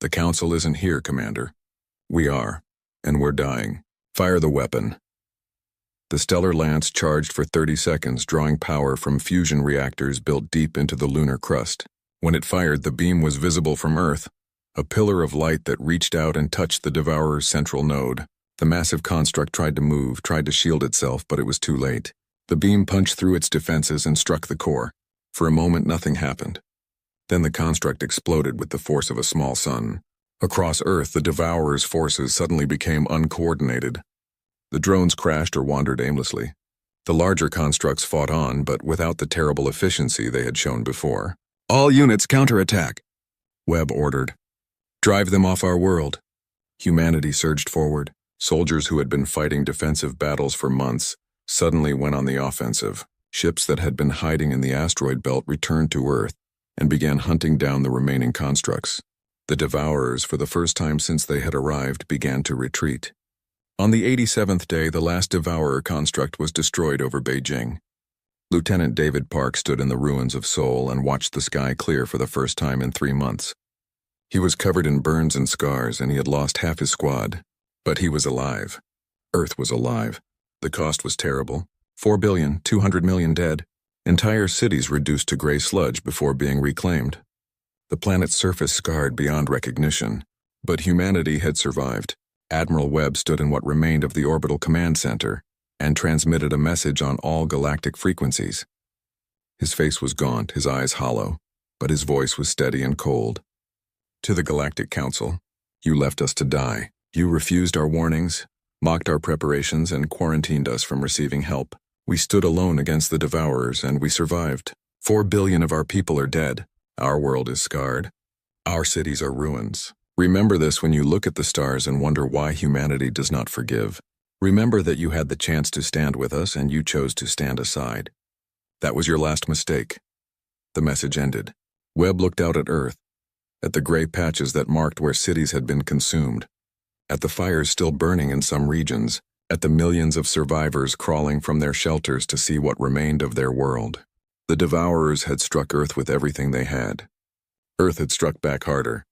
"The Council isn't here, Commander. We are, and we're dying. Fire the weapon." The Stellar Lance charged for 30 seconds, drawing power from fusion reactors built deep into the lunar crust. When it fired, the beam was visible from Earth, a pillar of light that reached out and touched the Devourer's central node. The massive construct tried to move, tried to shield itself, but it was too late. The beam punched through its defenses and struck the core. For a moment, nothing happened. Then the construct exploded with the force of a small sun. Across Earth, the Devourer's forces suddenly became uncoordinated. The drones crashed or wandered aimlessly. The larger constructs fought on, but without the terrible efficiency they had shown before. "All units counterattack," Webb ordered. "Drive them off our world." Humanity surged forward. Soldiers who had been fighting defensive battles for months suddenly went on the offensive. Ships that had been hiding in the asteroid belt returned to Earth and began hunting down the remaining constructs. The Devourers, for the first time since they had arrived, began to retreat. On the 87th day, the last Devourer construct was destroyed over Beijing. Lieutenant David Park stood in the ruins of Seoul and watched the sky clear for the first time in 3 months. He was covered in burns and scars, and he had lost half his squad. But he was alive. Earth was alive. The cost was terrible. 4,200,000,000 dead. Entire cities reduced to gray sludge before being reclaimed. The planet's surface scarred beyond recognition. But humanity had survived. Admiral Webb stood in what remained of the orbital command center and transmitted a message on all galactic frequencies. His face was gaunt, his eyes hollow, but his voice was steady and cold. "To the Galactic Council, you left us to die. You refused our warnings, mocked our preparations, and quarantined us from receiving help. We stood alone against the Devourers, and we survived. 4 billion of our people are dead. Our world is scarred. Our cities are ruins. Remember this when you look at the stars and wonder why humanity does not forgive. Remember that you had the chance to stand with us and you chose to stand aside. That was your last mistake." The message ended. Webb looked out at Earth, at the gray patches that marked where cities had been consumed, at the fires still burning in some regions, at the millions of survivors crawling from their shelters to see what remained of their world. The Devourers had struck Earth with everything they had. Earth had struck back harder.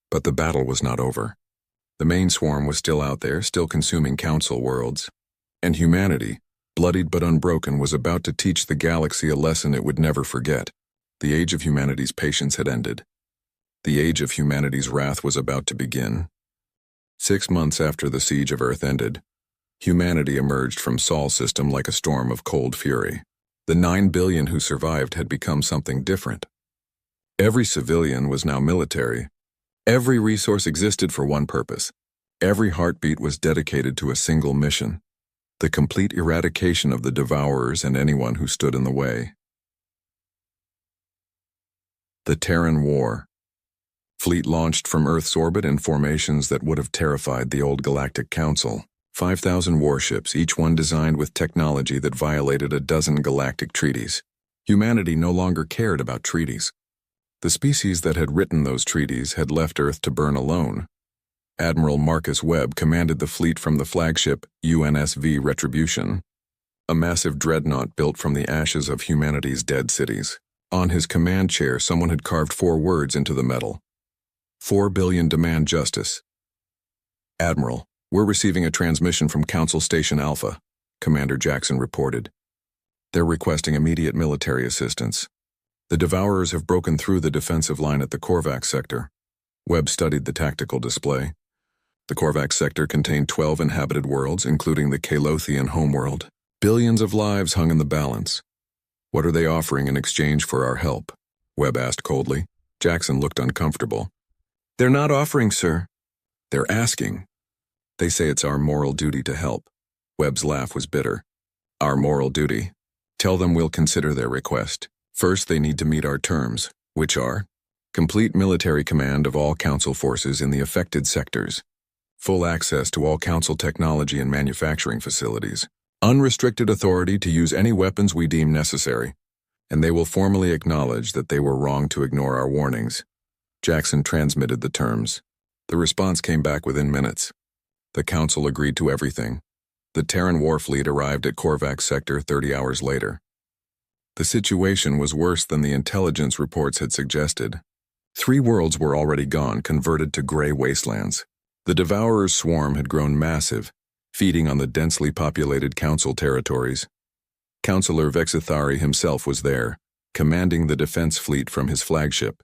But the battle was not over. The main swarm was still out there, still consuming council worlds. And humanity, bloodied but unbroken, was about to teach the galaxy a lesson it would never forget. The age of humanity's patience had ended. The age of humanity's wrath was about to begin. 6 months after the siege of Earth ended, humanity emerged from Sol system like a storm of cold fury. The 9 billion who survived had become something different. Every civilian was now military. Every resource existed for one purpose. Every heartbeat was dedicated to a single mission: the complete eradication of the Devourers and anyone who stood in the way. The Terran War. Fleet launched from Earth's orbit in formations that would have terrified the old Galactic Council. 5,000 warships, each one designed with technology that violated a dozen galactic treaties. Humanity no longer cared about treaties. The species that had written those treaties had left Earth to burn alone. Admiral Marcus Webb commanded the fleet from the flagship UNSV Retribution, a massive dreadnought built from the ashes of humanity's dead cities. On his command chair, someone had carved 4 words into the metal. 4 billion demand justice. Admiral, we're receiving a transmission from Council Station Alpha, Commander Jackson reported. They're requesting immediate military assistance. The Devourers have broken through the defensive line at the Korvax sector. Webb studied the tactical display. The Korvax sector contained 12 inhabited worlds, including the Kalothian homeworld. Billions of lives hung in the balance. What are they offering in exchange for our help? Webb asked coldly. Jackson looked uncomfortable. They're not offering, sir. They're asking. They say it's our moral duty to help. Webb's laugh was bitter. Our moral duty. Tell them we'll consider their request. First, they need to meet our terms, which are complete military command of all Council forces in the affected sectors, full access to all Council technology and manufacturing facilities, unrestricted authority to use any weapons we deem necessary, and they will formally acknowledge that they were wrong to ignore our warnings. Jackson transmitted the terms. The response came back within minutes. The Council agreed to everything. The Terran war fleet arrived at Korvax sector 30 hours later. The situation was worse than the intelligence reports had suggested. 3 worlds were already gone, converted to gray wastelands. The Devourer's swarm had grown massive, feeding on the densely populated Council territories. Councillor Vexithari himself was there, commanding the defense fleet from his flagship.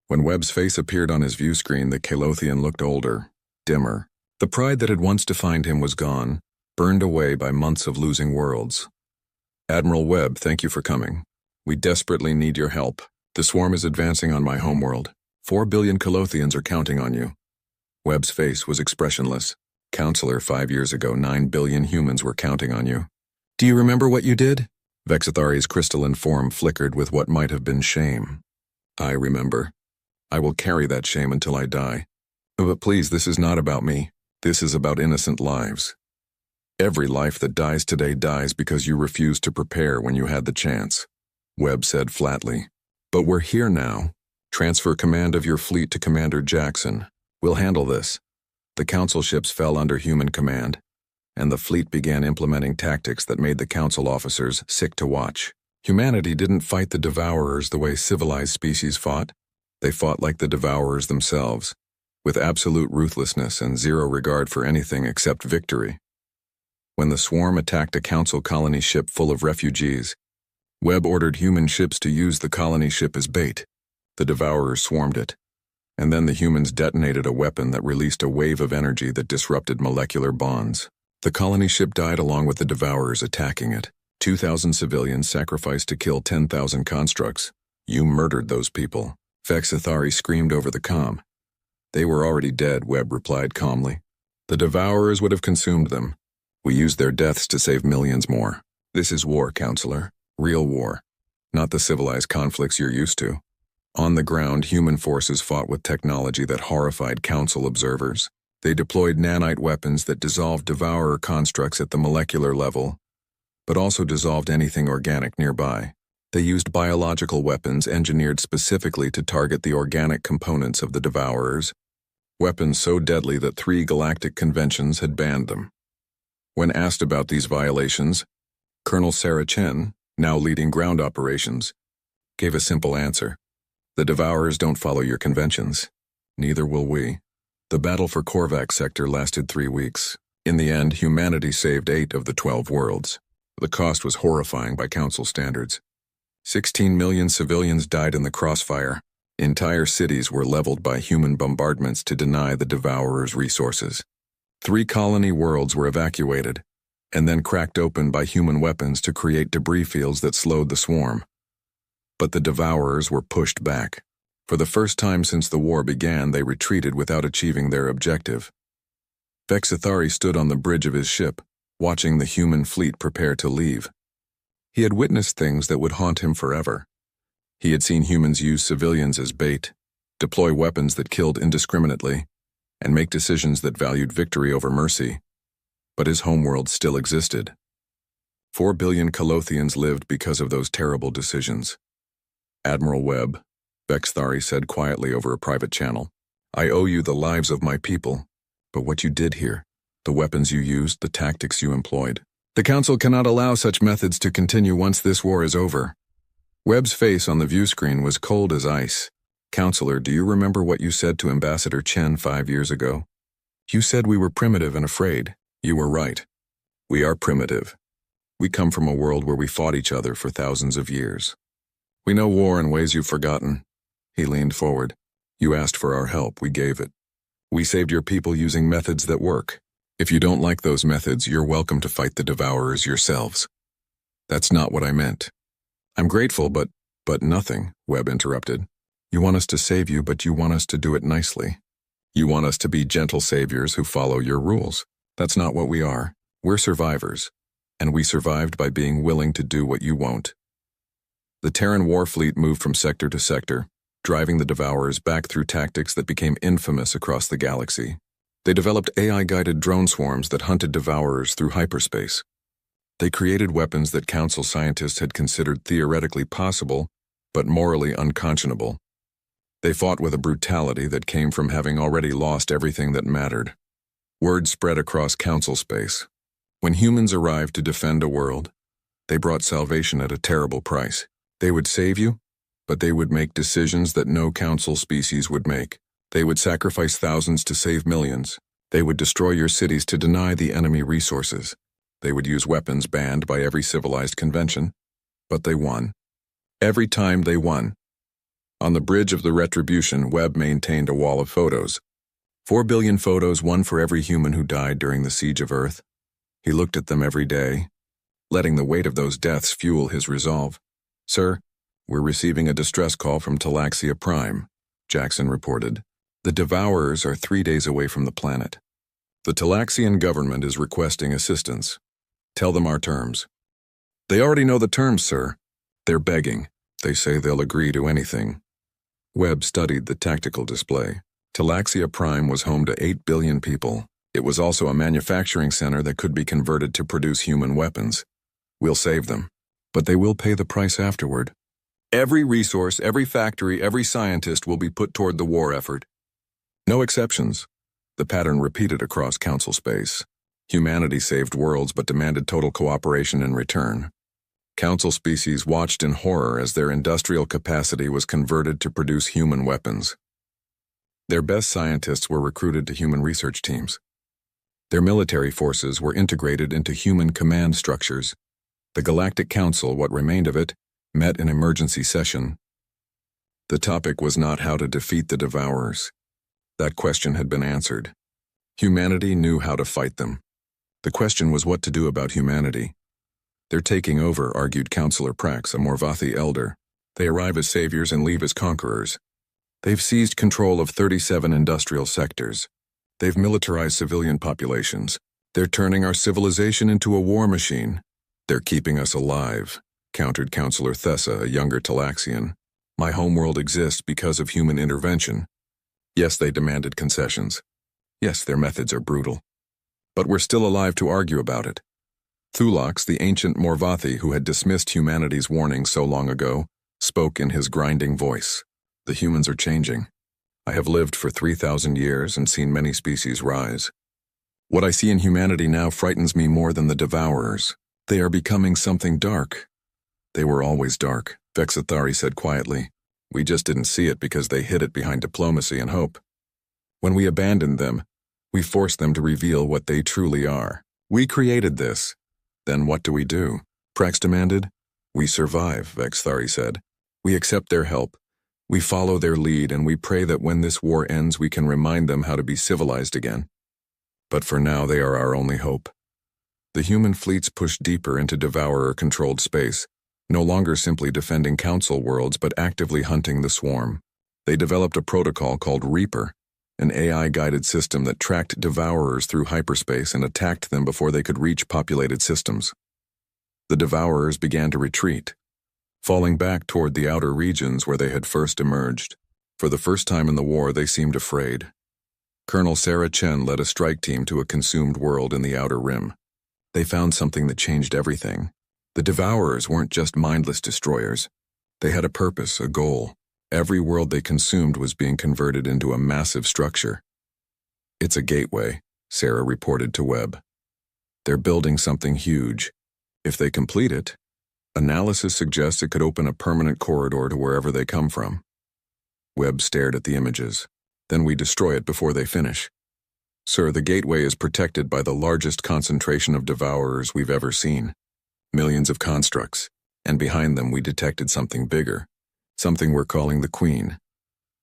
When Webb's face appeared on his view screen, the Kalothian looked older, dimmer. The pride that had once defined him was gone, burned away by months of losing worlds. Admiral Webb, thank you for coming. We desperately need your help. The swarm is advancing on my homeworld. 4 billion Kalothians are counting on you. Webb's face was expressionless. Counselor, 5 years ago, 9 billion humans were counting on you. Do you remember what you did? Vexithari's crystalline form flickered with what might have been shame. I remember. I will carry that shame until I die. But please, this is not about me. This is about innocent lives. Every life that dies today dies because you refused to prepare when you had the chance, Webb said flatly. But we're here now. Transfer command of your fleet to Commander Jackson. We'll handle this. The Council ships fell under human command, and the fleet began implementing tactics that made the Council officers sick to watch. Humanity didn't fight the Devourers the way civilized species fought. They fought like the Devourers themselves, with absolute ruthlessness and zero regard for anything except victory. When the swarm attacked a Council colony ship full of refugees, Webb ordered human ships to use the colony ship as bait. The Devourers swarmed it, and then the humans detonated a weapon that released a wave of energy that disrupted molecular bonds. The colony ship died along with the Devourers attacking it. 2,000 civilians sacrificed to kill 10,000 constructs. You murdered those people. Vexithari screamed over the comm. They were already dead, Webb replied calmly. The Devourers would have consumed them. We used their deaths to save millions more. This is war, Counselor. Real war. Not the civilized conflicts you're used to. On the ground, human forces fought with technology that horrified Council observers. They deployed nanite weapons that dissolved Devourer constructs at the molecular level, but also dissolved anything organic nearby. They used biological weapons engineered specifically to target the organic components of the Devourers, weapons so deadly that 3 galactic conventions had banned them. When asked about these violations, Colonel Sarah Chen, now leading ground operations, gave a simple answer. The Devourers don't follow your conventions. Neither will we. The battle for Korvac sector lasted 3 weeks. In the end, humanity saved 8 of the 12 worlds. The cost was horrifying by Council standards. 16 million civilians died in the crossfire. Entire cities were leveled by human bombardments to deny the Devourers resources. 3 colony worlds were evacuated, and then cracked open by human weapons to create debris fields that slowed the swarm. But the Devourers were pushed back. For the first time since the war began, they retreated without achieving their objective. Vexithari stood on the bridge of his ship, watching the human fleet prepare to leave. He had witnessed things that would haunt him forever. He had seen humans use civilians as bait, deploy weapons that killed indiscriminately, and make decisions that valued victory over mercy. But his homeworld still existed. 4 billion Colothians lived because of those terrible decisions. Admiral Webb, Vexithari said quietly over a private channel, I owe you the lives of my people, but what you did here, the weapons you used, the tactics you employed. The Council cannot allow such methods to continue once this war is over. Webb's face on the view screen was cold as ice. Counselor, do you remember what you said to Ambassador Chen 5 years ago? You said we were primitive and afraid. You were right. We are primitive. We come from a world where we fought each other for thousands of years. We know war in ways you've forgotten. He leaned forward. You asked for our help, we gave it. We saved your people using methods that work. If you don't like those methods, you're welcome to fight the Devourers yourselves. That's not what I meant. I'm grateful, but nothing, Webb interrupted. You want us to save you, but you want us to do it nicely. You want us to be gentle saviors who follow your rules. That's not what we are. We're survivors, and we survived by being willing to do what you won't. The Terran war fleet moved from sector to sector, driving the Devourers back through tactics that became infamous across the galaxy. They developed AI-guided drone swarms that hunted Devourers through hyperspace. They created weapons that Council scientists had considered theoretically possible, but morally unconscionable. They fought with a brutality that came from having already lost everything that mattered. Word spread across Council space. When humans arrived to defend a world, they brought salvation at a terrible price. They would save you, but they would make decisions that no Council species would make. They would sacrifice thousands to save millions. They would destroy your cities to deny the enemy resources. They would use weapons banned by every civilized convention. But they won. Every time they won. On the bridge of the Retribution, Webb maintained a wall of photos. 4 billion photos, one for every human who died during the siege of Earth. He looked at them every day, letting the weight of those deaths fuel his resolve. Sir, we're receiving a distress call from Talaxia Prime, Jackson reported. The Devourers are 3 days away from the planet. The Talaxian government is requesting assistance. Tell them our terms. They already know the terms, sir. They're begging. They say they'll agree to anything. Webb studied the tactical display. Talaxia Prime was home to 8 billion people. It was also a manufacturing center that could be converted to produce human weapons. We'll save them, but they will pay the price afterward. Every resource, every factory, every scientist will be put toward the war effort. No exceptions. The pattern repeated across Council space. Humanity saved worlds but demanded total cooperation in return. Council species watched in horror as their industrial capacity was converted to produce human weapons. Their best scientists were recruited to human research teams. Their military forces were integrated into human command structures. The Galactic Council, what remained of it, met in emergency session. The topic was not how to defeat the Devourers. That question had been answered. Humanity knew how to fight them. The question was what to do about humanity. They're taking over, argued Councillor Prax, a Morvathi elder. They arrive as saviors and leave as conquerors. They've seized control of 37 industrial sectors. They've militarized civilian populations. They're turning our civilization into a war machine. They're keeping us alive, countered Councillor Thessa, a younger Talaxian. My homeworld exists because of human intervention. Yes, they demanded concessions. Yes, their methods are brutal. But we're still alive to argue about it. Thulax, the ancient Morvathi who had dismissed humanity's warning so long ago, spoke in his grinding voice. The humans are changing. I have lived for 3,000 years and seen many species rise. What I see in humanity now frightens me more than the Devourers. They are becoming something dark. They were always dark, Vexithari said quietly. We just didn't see it because they hid it behind diplomacy and hope. When we abandoned them, we forced them to reveal what they truly are. We created this. Then what do? Prax demanded. We survive, Vexthari said. We accept their help. We follow their lead, and we pray that when this war ends we can remind them how to be civilized again. But for now they are our only hope. The human fleets pushed deeper into Devourer-controlled space, no longer simply defending Council worlds but actively hunting the swarm. They developed a protocol called Reaper, an AI-guided system that tracked Devourers through hyperspace and attacked them before they could reach populated systems. The Devourers began to retreat, falling back toward the outer regions where they had first emerged. For the first time in the war, they seemed afraid. Colonel Sarah Chen led a strike team to a consumed world in the Outer Rim. They found something that changed everything. The Devourers weren't just mindless destroyers. They had a purpose, a goal. Every world they consumed was being converted into a massive structure. It's a gateway, Sarah reported to Webb. They're building something huge. If they complete it, analysis suggests it could open a permanent corridor to wherever they come from. Webb stared at the images. Then we destroy it before they finish. Sir, the gateway is protected by the largest concentration of Devourers we've ever seen. Millions of constructs, and behind them we detected something bigger, something we're calling the Queen.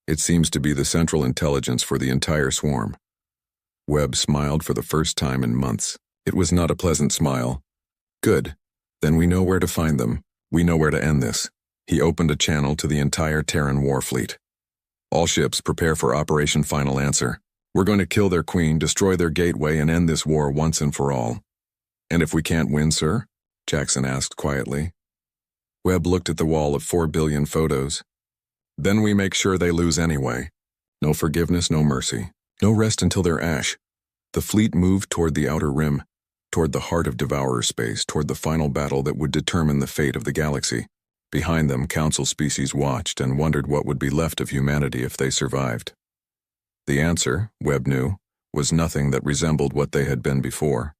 It seems to be the central intelligence for the entire swarm. Webb smiled for the first time in months. It was not a pleasant smile. Good. Then we know where to find them. We know where to end this. He opened a channel to the entire Terran war fleet. All ships prepare for Operation Final Answer. We're going to kill their queen, destroy their gateway, and end this war once and for all. And if we can't win, sir? Jackson asked quietly. Webb looked at the wall of 4 billion photos. Then we make sure they lose anyway. No forgiveness, no mercy. No rest until they're ash. The fleet moved toward the Outer Rim, toward the heart of Devourer space, toward the final battle that would determine the fate of the galaxy. Behind them, Council species watched and wondered what would be left of humanity if they survived. The answer, Webb knew, was nothing that resembled what they had been before.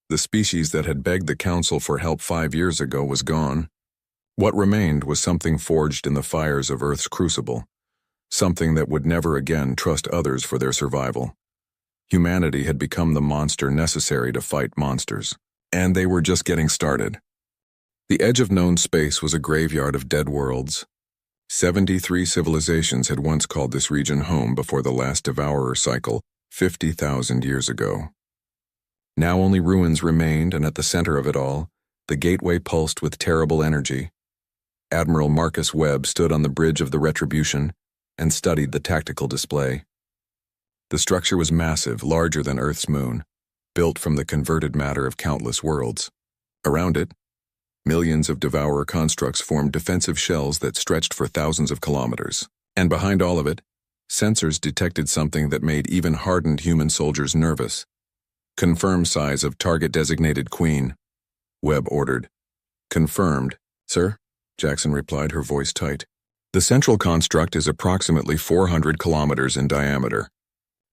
The species that had begged the Council for help 5 years ago was gone. What remained was something forged in the fires of Earth's crucible, something that would never again trust others for their survival. Humanity had become the monster necessary to fight monsters, and they were just getting started. The edge of known space was a graveyard of dead worlds. 73 civilizations had once called this region home before the last Devourer cycle, 50,000 years ago. Now only ruins remained, and at the center of it all, the gateway pulsed with terrible energy. Admiral Marcus Webb stood on the bridge of the Retribution and studied the tactical display. The structure was massive, larger than Earth's moon, built from the converted matter of countless worlds. Around it, millions of Devourer constructs formed defensive shells that stretched for thousands of kilometers. And behind all of it, sensors detected something that made even hardened human soldiers nervous. Confirm size of target-designated Queen, Webb ordered. Confirmed, sir, Jackson replied, her voice tight. The central construct is approximately 400 kilometers in diameter.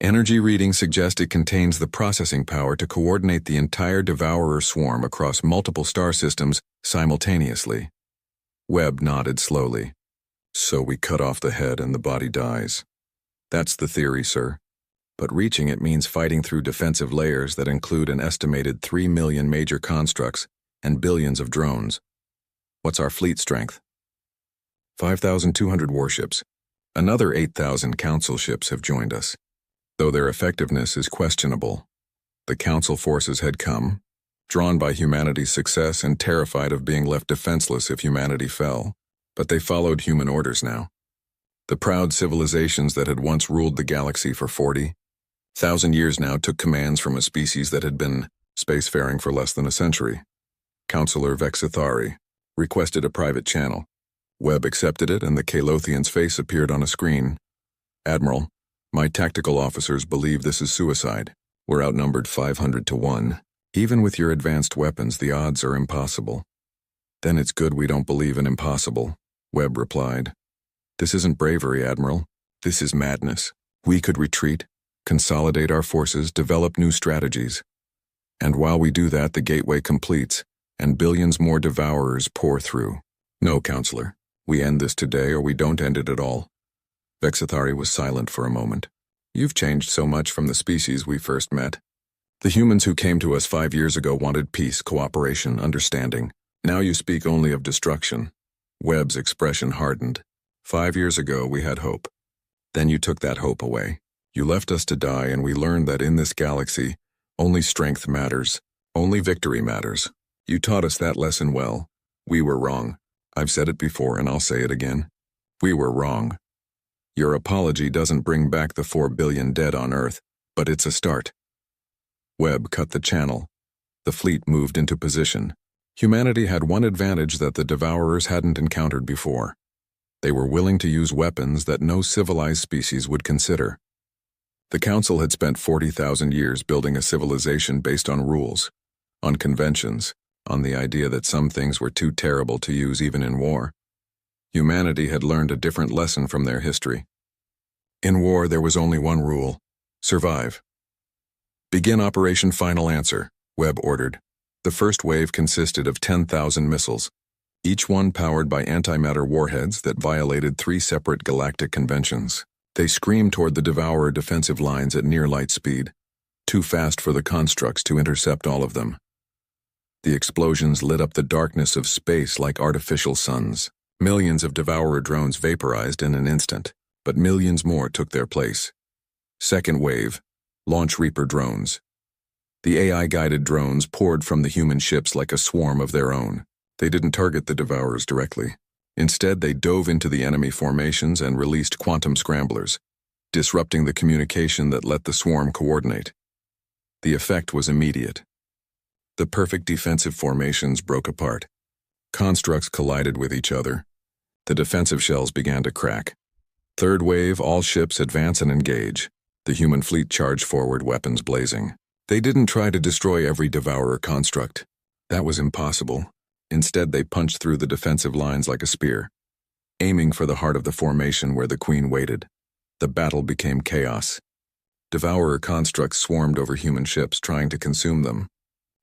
Energy readings suggest it contains the processing power to coordinate the entire Devourer swarm across multiple star systems simultaneously. Webb nodded slowly. So we cut off the head and the body dies. That's the theory, sir. But reaching it means fighting through defensive layers that include an estimated 3 million major constructs and billions of drones. What's our fleet strength? 5,200 warships. Another 8,000 Council ships have joined us, though their effectiveness is questionable. The Council forces had come, drawn by humanity's success and terrified of being left defenseless if humanity fell, but they followed human orders now. The proud civilizations that had once ruled the galaxy for 40,000 years now took commands from a species that had been spacefaring for less than a century. Counselor Vexithari requested a private channel. Webb accepted it, and the Kalothian's face appeared on a screen. Admiral, my tactical officers believe this is suicide. We're outnumbered 500 to 1. Even with your advanced weapons, the odds are impossible. Then it's good we don't believe in impossible, Webb replied. This isn't bravery, Admiral. This is madness. We could retreat, consolidate our forces, develop new strategies. And while we do that, the gateway completes, and billions more Devourers pour through. No, Counselor. We end this today or we don't end it at all. Vexithari was silent for a moment. You've changed so much from the species we first met. The humans who came to us 5 years ago wanted peace, cooperation, understanding. Now you speak only of destruction. Webb's expression hardened. 5 years ago we had hope. Then you took that hope away. You left us to die, and we learned that in this galaxy, only strength matters. Only victory matters. You taught us that lesson well. We were wrong. I've said it before and I'll say it again. We were wrong. Your apology doesn't bring back the 4 billion dead on Earth, but it's a start. Webb cut the channel. The fleet moved into position. Humanity had one advantage that the Devourers hadn't encountered before. They were willing to use weapons that no civilized species would consider. The Council had spent 40,000 years building a civilization based on rules, on conventions, on the idea that some things were too terrible to use even in war. Humanity had learned a different lesson from their history. In war, there was only one rule: survive. Begin Operation Final Answer, Webb ordered. The first wave consisted of 10,000 missiles, each one powered by antimatter warheads that violated 3 separate galactic conventions. They screamed toward the Devourer defensive lines at near light speed, too fast for the constructs to intercept all of them. The explosions lit up the darkness of space like artificial suns. Millions of Devourer drones vaporized in an instant, but millions more took their place. Second wave, Launch Reaper drones. The AI-guided drones poured from the human ships like a swarm of their own. They didn't target the Devourers directly. Instead, they dove into the enemy formations and released quantum scramblers, disrupting the communication that let the swarm coordinate. The effect was immediate. The perfect defensive formations broke apart. Constructs collided with each other. The defensive shells began to crack. Third wave, all ships advance and engage. The human fleet charged forward, weapons blazing. They didn't try to destroy every Devourer construct. That was impossible. Instead, they punched through the defensive lines like a spear, aiming for the heart of the formation where the Queen waited. The battle became chaos. Devourer constructs swarmed over human ships, trying to consume them.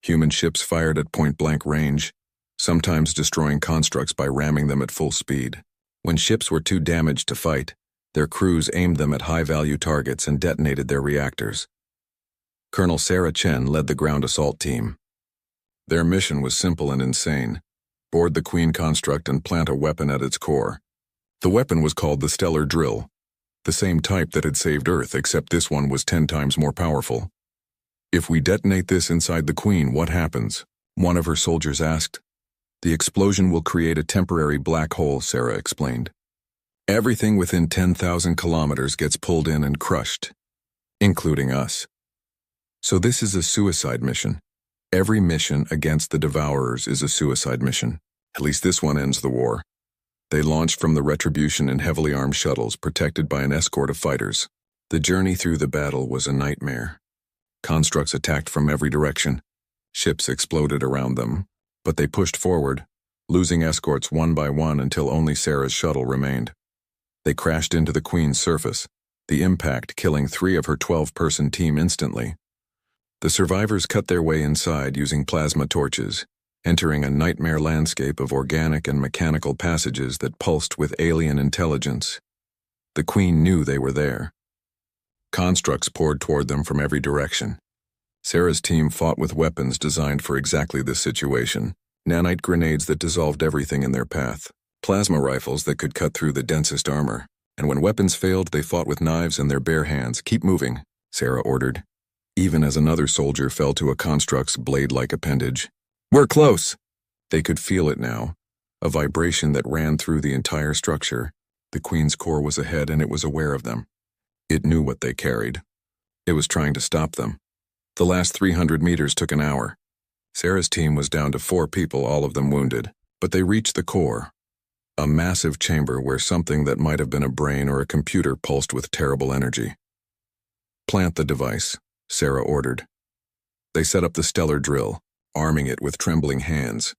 Human ships fired at point-blank range, sometimes destroying constructs by ramming them at full speed. When ships were too damaged to fight, their crews aimed them at high-value targets and detonated their reactors. Colonel Sarah Chen led the ground assault team. Their mission was simple and insane: board the Queen construct and plant a weapon at its core. The weapon was called the Stellar Drill, the same type that had saved Earth, except this one was 10 times more powerful. If we detonate this inside the Queen, what happens? One of her soldiers asked. The explosion will create a temporary black hole, Sarah explained. Everything within 10,000 kilometers gets pulled in and crushed, including us. So this is a suicide mission. Every mission against the Devourers is a suicide mission. At least this one ends the war. They launched from the Retribution in heavily armed shuttles protected by an escort of fighters. The journey through the battle was a nightmare. Constructs attacked from every direction. Ships exploded around them, but they pushed forward, losing escorts one by one until only Sarah's shuttle remained. They crashed into the Queen's surface, the impact killing 3 of her 12-person team instantly. The survivors cut their way inside using plasma torches, entering a nightmare landscape of organic and mechanical passages that pulsed with alien intelligence. The Queen knew they were there. Constructs poured toward them from every direction. Sarah's team fought with weapons designed for exactly this situation: nanite grenades that dissolved everything in their path, plasma rifles that could cut through the densest armor, and when weapons failed, they fought with knives in their bare hands. "Keep moving," Sarah ordered, even as another soldier fell to a construct's blade-like appendage. "We're close!" They could feel it now, a vibration that ran through the entire structure. The Queen's core was ahead, and it was aware of them. It knew what they carried. It was trying to stop them. The last 300 meters took an hour. Sarah's team was down to 4 people, all of them wounded, but they reached the core, a massive chamber where something that might have been a brain or a computer pulsed with terrible energy. "Plant the device," Sarah ordered. They set up the Stellar Drill, arming it with trembling hands.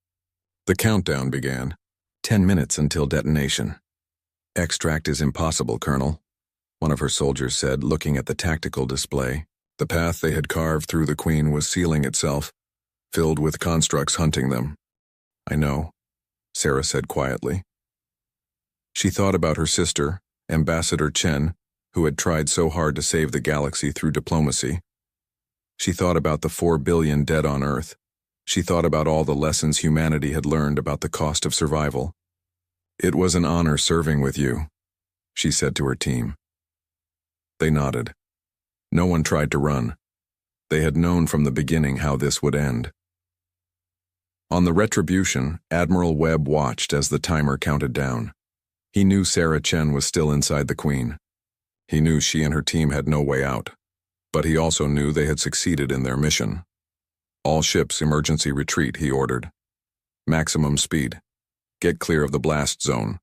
The countdown began. 10 minutes until detonation. "Extract is impossible, Colonel," one of her soldiers said, looking at the tactical display. The path they had carved through the Queen was sealing itself, filled with constructs hunting them. "I know," Sarah said quietly. She thought about her sister, Ambassador Chen, who had tried so hard to save the galaxy through diplomacy. She thought about the 4 billion dead on Earth. She thought about all the lessons humanity had learned about the cost of survival. "It was an honor serving with you," she said to her team. They nodded. No one tried to run. They had known from the beginning how this would end. On the Retribution, Admiral Webb watched as the timer counted down. He knew Sarah Chen was still inside the Queen. He knew she and her team had no way out. But he also knew they had succeeded in their mission. "All ships emergency retreat," he ordered. "Maximum speed. Get clear of the blast zone."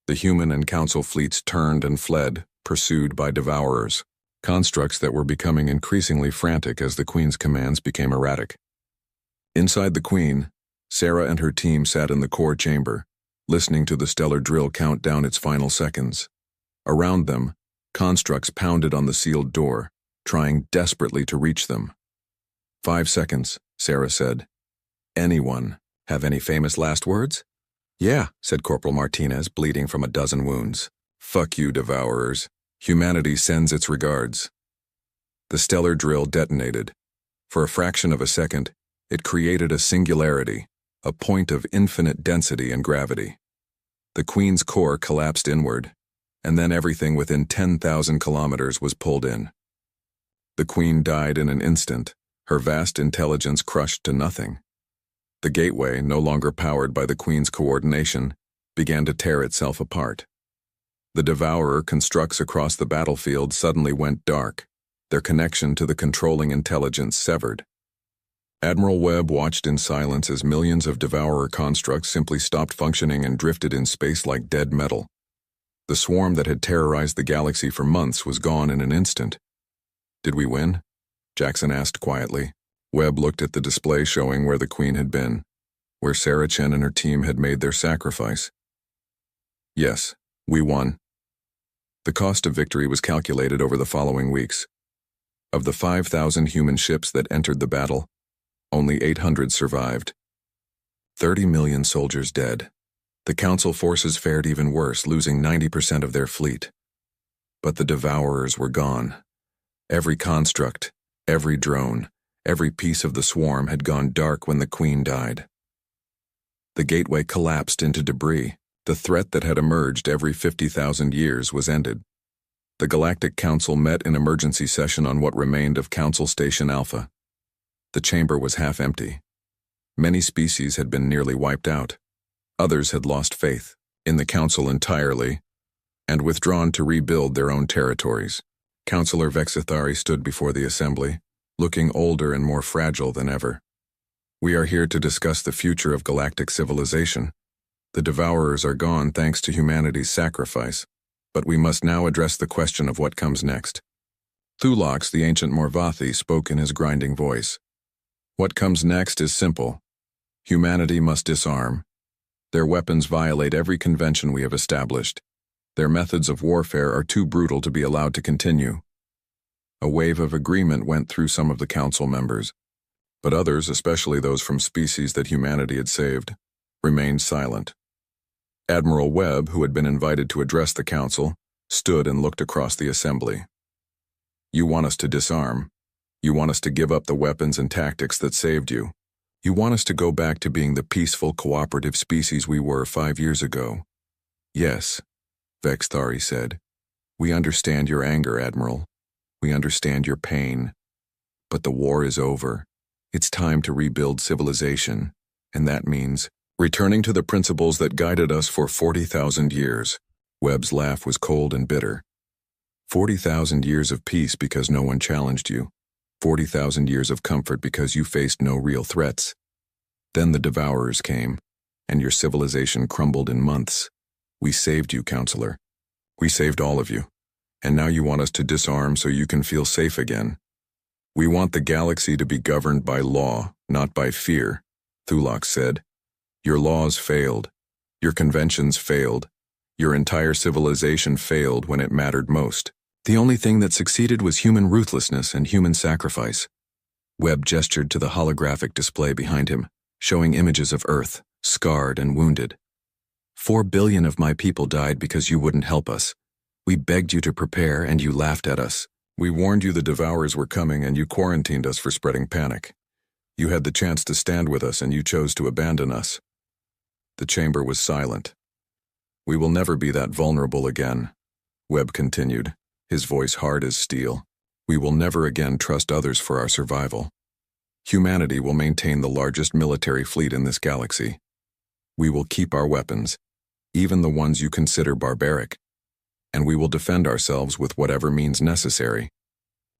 The human and council fleets turned and fled, pursued by devourers, constructs that were becoming increasingly frantic as the Queen's commands became erratic. Inside the Queen, Sarah and her team sat in the core chamber, listening to the stellar drill count down its final seconds. Around them, constructs pounded on the sealed door, trying desperately to reach them. 5 seconds, Sarah said. "Anyone have any famous last words?" "Yeah," said Corporal Martinez, bleeding from a dozen wounds. "Fuck you, devourers. Humanity sends its regards." The stellar drill detonated. For a fraction of a second, it created a singularity, a point of infinite density and gravity. The Queen's core collapsed inward, and then everything within 10,000 kilometers was pulled in. The Queen died in an instant, her vast intelligence crushed to nothing. The gateway, no longer powered by the Queen's coordination, began to tear itself apart. The devourer constructs across the battlefield suddenly went dark, their connection to the controlling intelligence severed. Admiral Webb watched in silence as millions of devourer constructs simply stopped functioning and drifted in space like dead metal. The swarm that had terrorized the galaxy for months was gone in an instant. "Did we win?" Jackson asked quietly. Webb looked at the display showing where the Queen had been, where Sarah Chen and her team had made their sacrifice. "Yes, we won." The cost of victory was calculated over the following weeks. Of the 5,000 human ships that entered the battle, only 800 survived. 30 million soldiers dead. The Council forces fared even worse, losing 90% of their fleet. But the devourers were gone. Every construct, every drone, every piece of the swarm had gone dark when the Queen died. The gateway collapsed into debris. The threat that had emerged every 50,000 years was ended. The Galactic Council met in emergency session on what remained of Council Station Alpha. The chamber was half empty. Many species had been nearly wiped out. Others had lost faith in the Council entirely and withdrawn to rebuild their own territories. Councillor Vexithari stood before the assembly, looking older and more fragile than ever. "We are here to discuss the future of galactic civilization. The devourers are gone thanks to humanity's sacrifice, but we must now address the question of what comes next." Thulox, the ancient Morvathi, spoke in his grinding voice. "What comes next is simple. Humanity must disarm. Their weapons violate every convention we have established. Their methods of warfare are too brutal to be allowed to continue." A wave of agreement went through some of the council members, but others, especially those from species that humanity had saved, remained silent. Admiral Webb, who had been invited to address the council, stood and looked across the assembly. "You want us to disarm. You want us to give up the weapons and tactics that saved you. You want us to go back to being the peaceful, cooperative species we were 5 years ago." "Yes," Vexthari said. "We understand your anger, Admiral. We understand your pain. But the war is over. It's time to rebuild civilization, and that means returning to the principles that guided us for 40,000 years. Webb's laugh was cold and bitter. 40,000 years of peace because no one challenged you. 40,000 years of comfort because you faced no real threats. Then the devourers came, and your civilization crumbled in months. We saved you, Counselor. We saved all of you. And now you want us to disarm so you can feel safe again. We want the galaxy to be governed by law, not by fear," Thulox said. "Your laws failed. Your conventions failed. Your entire civilization failed when it mattered most. The only thing that succeeded was human ruthlessness and human sacrifice." Webb gestured to the holographic display behind him, showing images of Earth, scarred and wounded. 4 billion of my people died because you wouldn't help us. We begged you to prepare, and you laughed at us. We warned you the Devourers were coming, and you quarantined us for spreading panic. You had the chance to stand with us, and you chose to abandon us." The chamber was silent. "We will never be that vulnerable again," Webb continued, his voice hard as steel. "We will never again trust others for our survival. Humanity will maintain the largest military fleet in this galaxy. We will keep our weapons, even the ones you consider barbaric, and we will defend ourselves with whatever means necessary."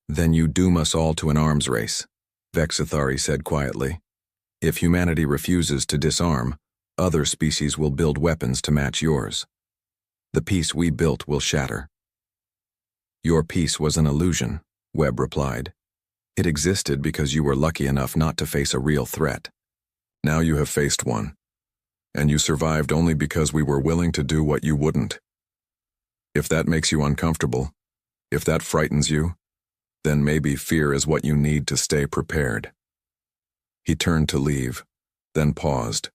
"Then you doom us all to an arms race," Vexithari said quietly. "If humanity refuses to disarm, other species will build weapons to match yours. The peace we built will shatter." "Your peace was an illusion," Webb replied. "It existed because you were lucky enough not to face a real threat. Now you have faced one, and you survived only because we were willing to do what you wouldn't. If that makes you uncomfortable, if that frightens you, then maybe fear is what you need to stay prepared." He turned to leave, then paused.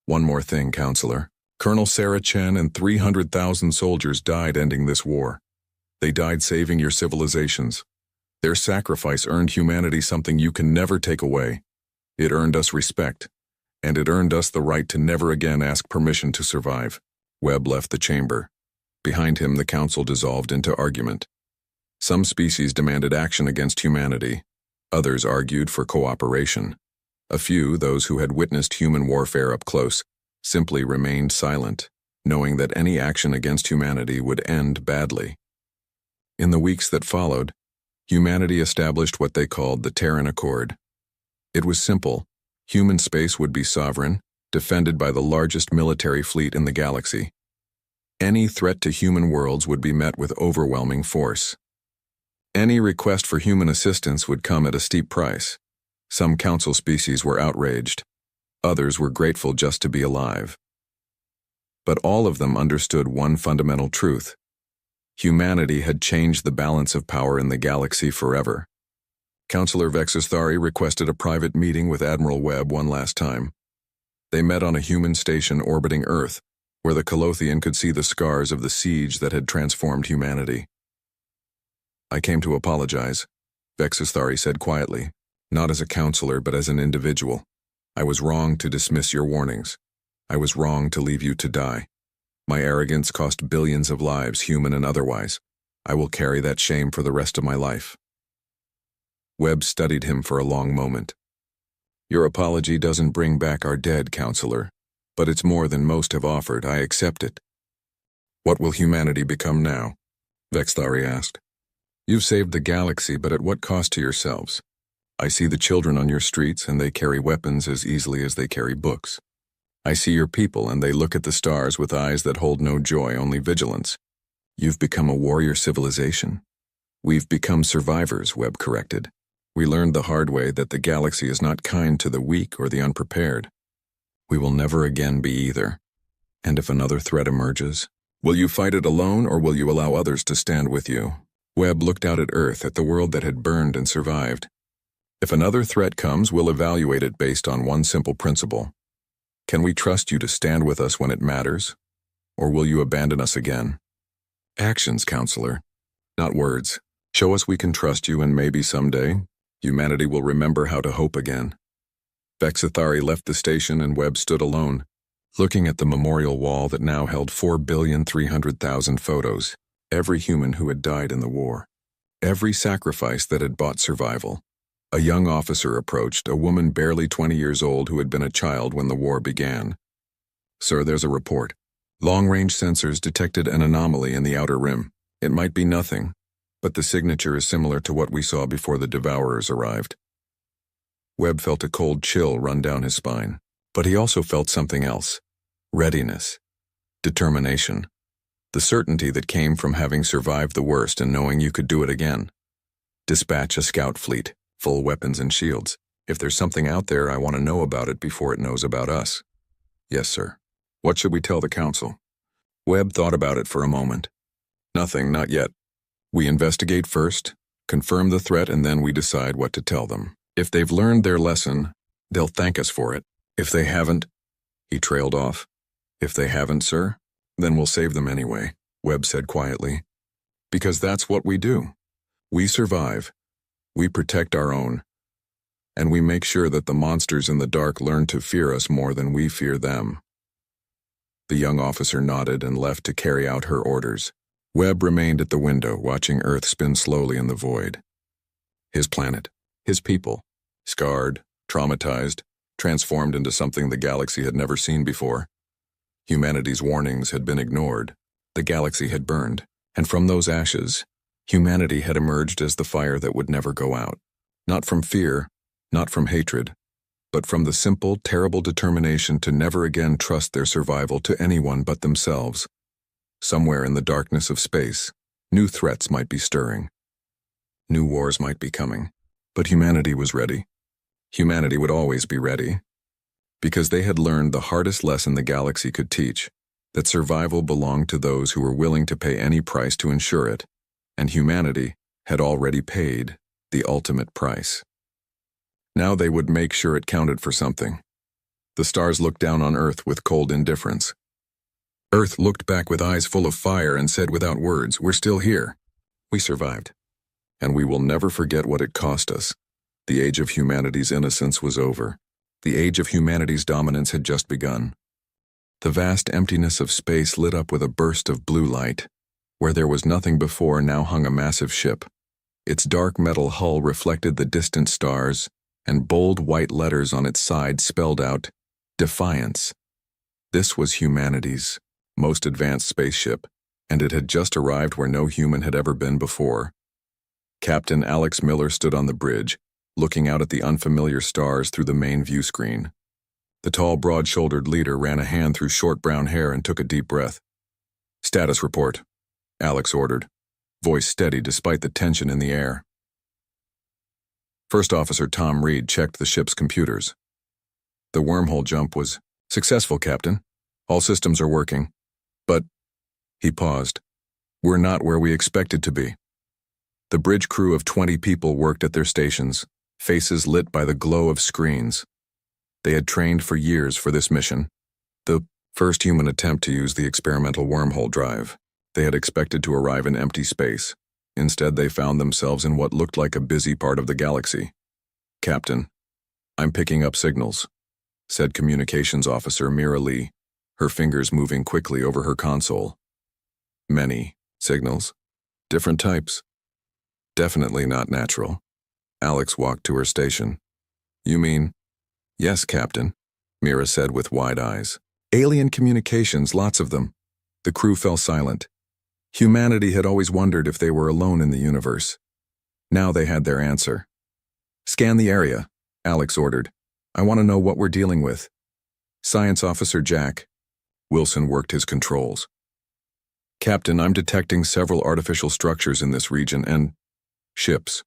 "One more thing, Counselor. Colonel Sarah Chen and 300,000 soldiers died ending this war. They died saving your civilizations. Their sacrifice earned humanity something you can never take away. It earned us respect, and it earned us the right to never again ask permission to survive." Webb left the chamber. Behind him, the council dissolved into argument. Some species demanded action against humanity. Others argued for cooperation. A few, those who had witnessed human warfare up close, simply remained silent, knowing that any action against humanity would end badly. In the weeks that followed, humanity established what they called the Terran Accord. It was simple. Human space would be sovereign, defended by the largest military fleet in the galaxy. Any threat to human worlds would be met with overwhelming force. Any request for human assistance would come at a steep price. Some council species were outraged. Others were grateful just to be alive. But all of them understood one fundamental truth. Humanity had changed the balance of power in the galaxy forever. Counselor Vexithari requested a private meeting with Admiral Webb one last time. They met on a human station orbiting Earth, where the Colothian could see the scars of the siege that had transformed humanity. "I came to apologize," Vexithari said quietly, "not as a counselor but as an individual. I was wrong to dismiss your warnings. I was wrong to leave you to die. My arrogance cost billions of lives, human and otherwise. I will carry that shame for the rest of my life." Webb studied him for a long moment. "Your apology doesn't bring back our dead, Counselor, but it's more than most have offered. I accept it." "What will humanity become now?" Vexithari asked. "You've saved the galaxy, but at what cost to yourselves? I see the children on your streets, and they carry weapons as easily as they carry books. I see your people, and they look at the stars with eyes that hold no joy, only vigilance. You've become a warrior civilization." "We've become survivors," Webb corrected. "We learned the hard way that the galaxy is not kind to the weak or the unprepared. We will never again be either. And if another threat emerges, will you fight it alone, or will you allow others to stand with you?" Webb looked out at Earth, at the world that had burned and survived. "If another threat comes, we'll evaluate it based on one simple principle. Can we trust you to stand with us when it matters, or will you abandon us again? Actions, Counselor, not words. Show us we can trust you, and maybe someday, humanity will remember how to hope again." Vexithari left the station, and Webb stood alone, looking at the memorial wall that now held 4,300,000 photos, every human who had died in the war, every sacrifice that had bought survival. A young officer approached, a woman barely 20 years old who had been a child when the war began. "Sir, there's a report. Long-range sensors detected an anomaly in the outer rim. It might be nothing, but the signature is similar to what we saw before the Devourers arrived." Webb felt a cold chill run down his spine, but he also felt something else: readiness, determination, the certainty that came from having survived the worst and knowing you could do it again. "Dispatch a scout fleet, full weapons and shields. If there's something out there, I want to know about it before it knows about us." "Yes, sir." "What should we tell the council?" Webb thought about it for a moment. "Nothing, not yet. We investigate first, confirm the threat, and then we decide what to tell them. If they've learned their lesson, they'll thank us for it. If they haven't," he trailed off. "If they haven't, sir, then we'll save them anyway." Webb said quietly. Because that's what we do. We survive. We protect our own. And we make sure that the monsters in the dark learn to fear us more than we fear them. The young officer nodded and left to carry out her orders. Webb remained at the window, watching Earth spin slowly in the void. His planet, his people, scarred, traumatized, transformed into something the galaxy had never seen before. Humanity's warnings had been ignored. The galaxy had burned, and from those ashes, humanity had emerged as the fire that would never go out. Not from fear, not from hatred, but from the simple, terrible determination to never again trust their survival to anyone but themselves. Somewhere in the darkness of space, new threats might be stirring. New wars might be coming, but humanity was ready. Humanity would always be ready, because they had learned the hardest lesson the galaxy could teach, that survival belonged to those who were willing to pay any price to ensure it, and humanity had already paid the ultimate price. Now they would make sure it counted for something. The stars looked down on Earth with cold indifference. Earth looked back with eyes full of fire and said without words, "We're still here. We survived. And we will never forget what it cost us. The age of humanity's innocence was over. The age of humanity's dominance had just begun." The vast emptiness of space lit up with a burst of blue light. Where there was nothing before now hung a massive ship. Its dark metal hull reflected the distant stars, and bold white letters on its side spelled out, "Defiance." This was humanity's most advanced spaceship, and it had just arrived where no human had ever been before. Captain Alex Miller stood on the bridge, looking out at the unfamiliar stars through the main view screen. The tall, broad-shouldered leader ran a hand through short brown hair and took a deep breath. "Status report," Alex ordered, voice steady despite the tension in the air. First Officer Tom Reed checked the ship's computers. "The wormhole jump was successful, Captain. All systems are working. But," he paused, "we're not where we expected to be." The bridge crew of 20 people worked at their stations, faces lit by the glow of screens. They had trained for years for this mission, the first human attempt to use the experimental wormhole drive. They had expected to arrive in empty space. Instead, they found themselves in what looked like a busy part of the galaxy. "Captain, I'm picking up signals," said Communications Officer Mira Lee, her fingers moving quickly over her console. "Many signals. Different types. Definitely not natural." Alex walked to her station. "You mean?" "Yes, Captain," Mira said with wide eyes. "Alien communications, lots of them." The crew fell silent. Humanity had always wondered if they were alone in the universe. Now they had their answer. "Scan the area," Alex ordered. "I want to know what we're dealing with." "Science Officer Jack." Wilson worked his controls. "Captain, I'm detecting several artificial structures in this region and ships.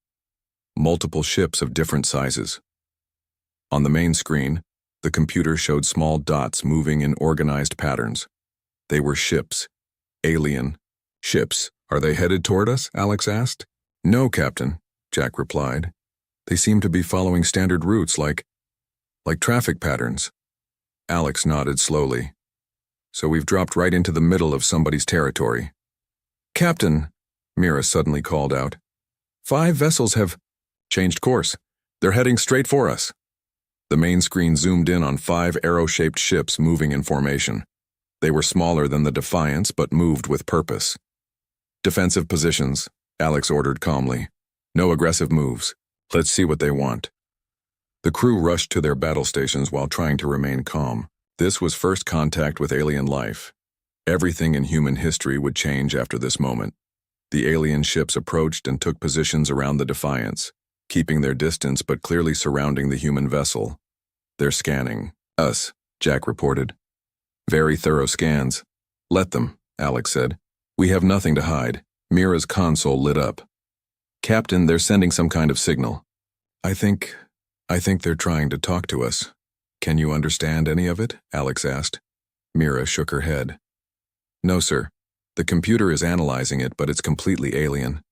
Multiple ships of different sizes." On the main screen, the computer showed small dots moving in organized patterns. They were ships. Alien ships. "Are they headed toward us?" Alex asked. "No, Captain," Jack replied. "They seem to be following standard routes like traffic patterns." Alex nodded slowly. "So we've dropped right into the middle of somebody's territory." "Captain," Mira suddenly called out, 5 vessels have changed course. They're heading straight for us." The main screen zoomed in on 5 arrow-shaped ships moving in formation. They were smaller than the Defiance, but moved with purpose. "Defensive positions," Alex ordered calmly. "No aggressive moves. Let's see what they want." The crew rushed to their battle stations while trying to remain calm. This was first contact with alien life. Everything in human history would change after this moment. The alien ships approached and took positions around the Defiance, keeping their distance but clearly surrounding the human vessel. "They're scanning us," Jack reported. "Very thorough scans." "Let them," Alex said. "We have nothing to hide." Mira's console lit up. "Captain, they're sending some kind of signal." I think they're trying to talk to us." "Can you understand any of it?" Alex asked. Mira shook her head. "No, sir. The computer is analyzing it, but it's completely alien."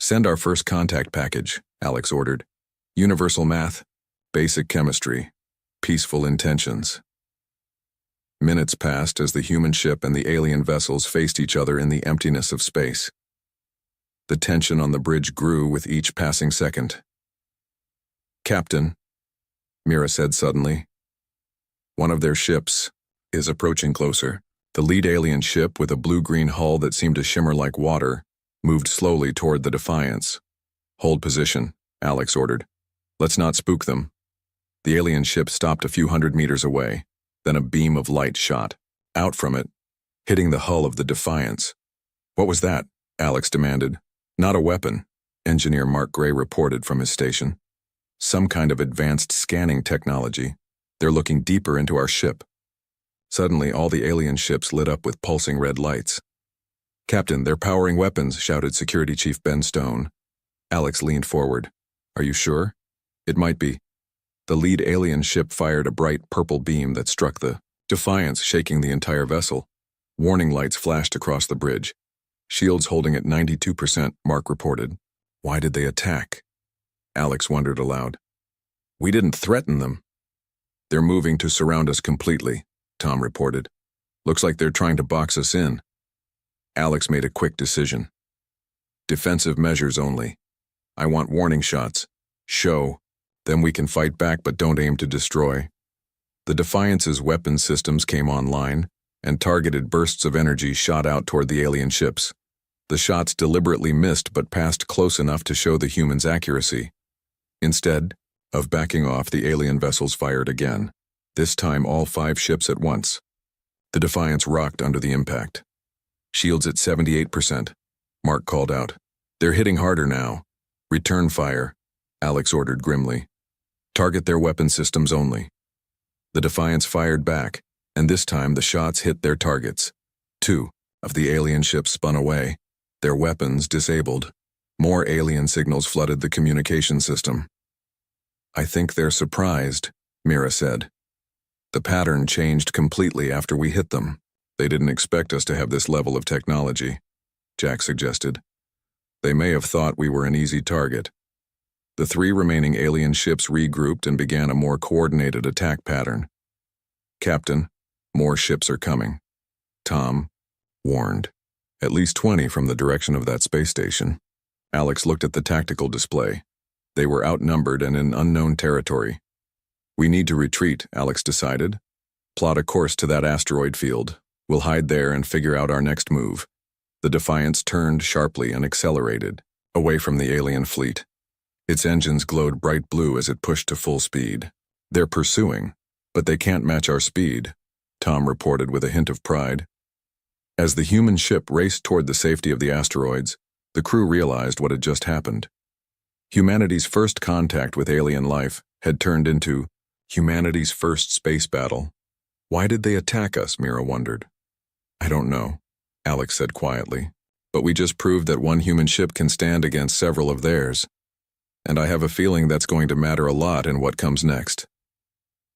"Send our first contact package," Alex ordered. "Universal math, basic chemistry, peaceful intentions." Minutes passed as the human ship and the alien vessels faced each other in the emptiness of space. The tension on the bridge grew with each passing second. "Captain," Mira said suddenly, "one of their ships is approaching closer." The lead alien ship, with a blue-green hull that seemed to shimmer like water, moved slowly toward the Defiance. "Hold position," Alex ordered. "Let's not spook them." The alien ship stopped a few hundred meters away. Then a beam of light shot out from it, hitting the hull of the Defiance. "What was that?" Alex demanded. "Not a weapon," Engineer Mark Gray reported from his station. "Some kind of advanced scanning technology. They're looking deeper into our ship." Suddenly, all the alien ships lit up with pulsing red lights. "Captain, they're powering weapons," shouted Security Chief Ben Stone. Alex leaned forward. "Are you sure?" "It might be." The lead alien ship fired a bright purple beam that struck the Defiance, shaking the entire vessel. Warning lights flashed across the bridge. "Shields holding at 92%, Mark reported. "Why did they attack?" Alex wondered aloud. "We didn't threaten them." "They're moving to surround us completely," Tom reported. "Looks like they're trying to box us in." Alex made a quick decision. "Defensive measures only. I want warning shots. Show. Then we can fight back, but don't aim to destroy." The Defiance's weapon systems came online, and targeted bursts of energy shot out toward the alien ships. The shots deliberately missed but passed close enough to show the humans' accuracy. Instead of backing off, the alien vessels fired again, this time all 5 ships at once. The Defiance rocked under the impact. "Shields at 78%, Mark called out. "They're hitting harder now." "Return fire," Alex ordered grimly. "Target their weapon systems only." The Defiance fired back, and this time the shots hit their targets. 2 of the alien ships spun away, their weapons disabled. More alien signals flooded the communication system. "I think they're surprised," Mira said. "The pattern changed completely after we hit them. They didn't expect us to have this level of technology," Jack suggested. "They may have thought we were an easy target." The 3 remaining alien ships regrouped and began a more coordinated attack pattern. "Captain, more ships are coming," Tom warned. "At least 20 from the direction of that space station." Alex looked at the tactical display. They were outnumbered and in unknown territory. "We need to retreat," Alex decided. "Plot a course to that asteroid field. We'll hide there and figure out our next move." The Defiance turned sharply and accelerated, away from the alien fleet. Its engines glowed bright blue as it pushed to full speed. "They're pursuing, but they can't match our speed," Tom reported with a hint of pride. As the human ship raced toward the safety of the asteroids, the crew realized what had just happened. Humanity's first contact with alien life had turned into humanity's first space battle. "Why did they attack us?" Mira wondered. "I don't know," Alex said quietly. "But we just proved that one human ship can stand against several of theirs. And I have a feeling that's going to matter a lot in what comes next."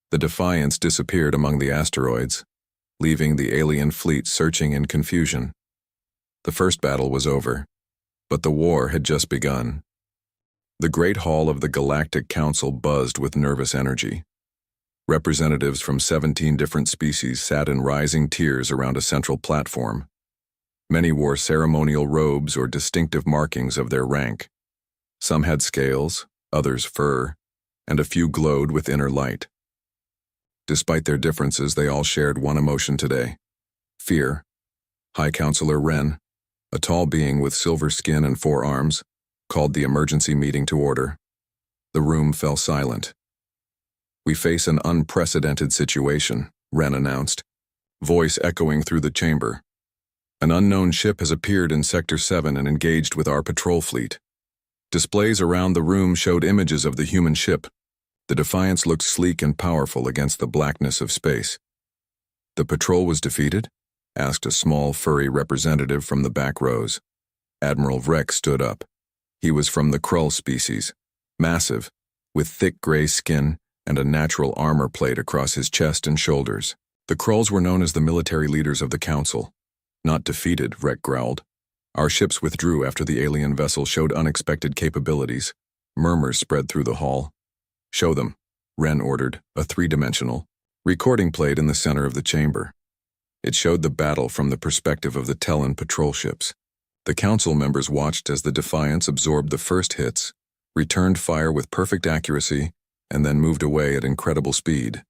The Defiance disappeared among the asteroids, leaving the alien fleet searching in confusion. The first battle was over, but the war had just begun. The Great Hall of the Galactic Council buzzed with nervous energy. Representatives from 17 different species sat in rising tiers around a central platform. Many wore ceremonial robes or distinctive markings of their rank. Some had scales, others fur, and a few glowed with inner light. Despite their differences, they all shared one emotion today: fear. High Counselor Wren, a tall being with silver skin and 4 arms, called the emergency meeting to order. The room fell silent. "We face an unprecedented situation," Wren announced, voice echoing through the chamber. "An unknown ship has appeared in Sector 7 and engaged with our patrol fleet." Displays around the room showed images of the human ship. The Defiance looked sleek and powerful against the blackness of space. "The patrol was defeated?" asked a small, furry representative from the back rows. Admiral Vreck stood up. He was from the Krull species, massive, with thick gray skin and a natural armor plate across his chest and shoulders. "The Krulls were known as the military leaders of the Council." "Not defeated," Vreck growled. "Our ships withdrew after the alien vessel showed unexpected capabilities." Murmurs spread through the hall. "Show them," Wren ordered, a 3-dimensional recording plate in the center of the chamber. It showed the battle from the perspective of the Tellan patrol ships. The council members watched as the Defiance absorbed the first hits, returned fire with perfect accuracy, and then moved away at incredible speed.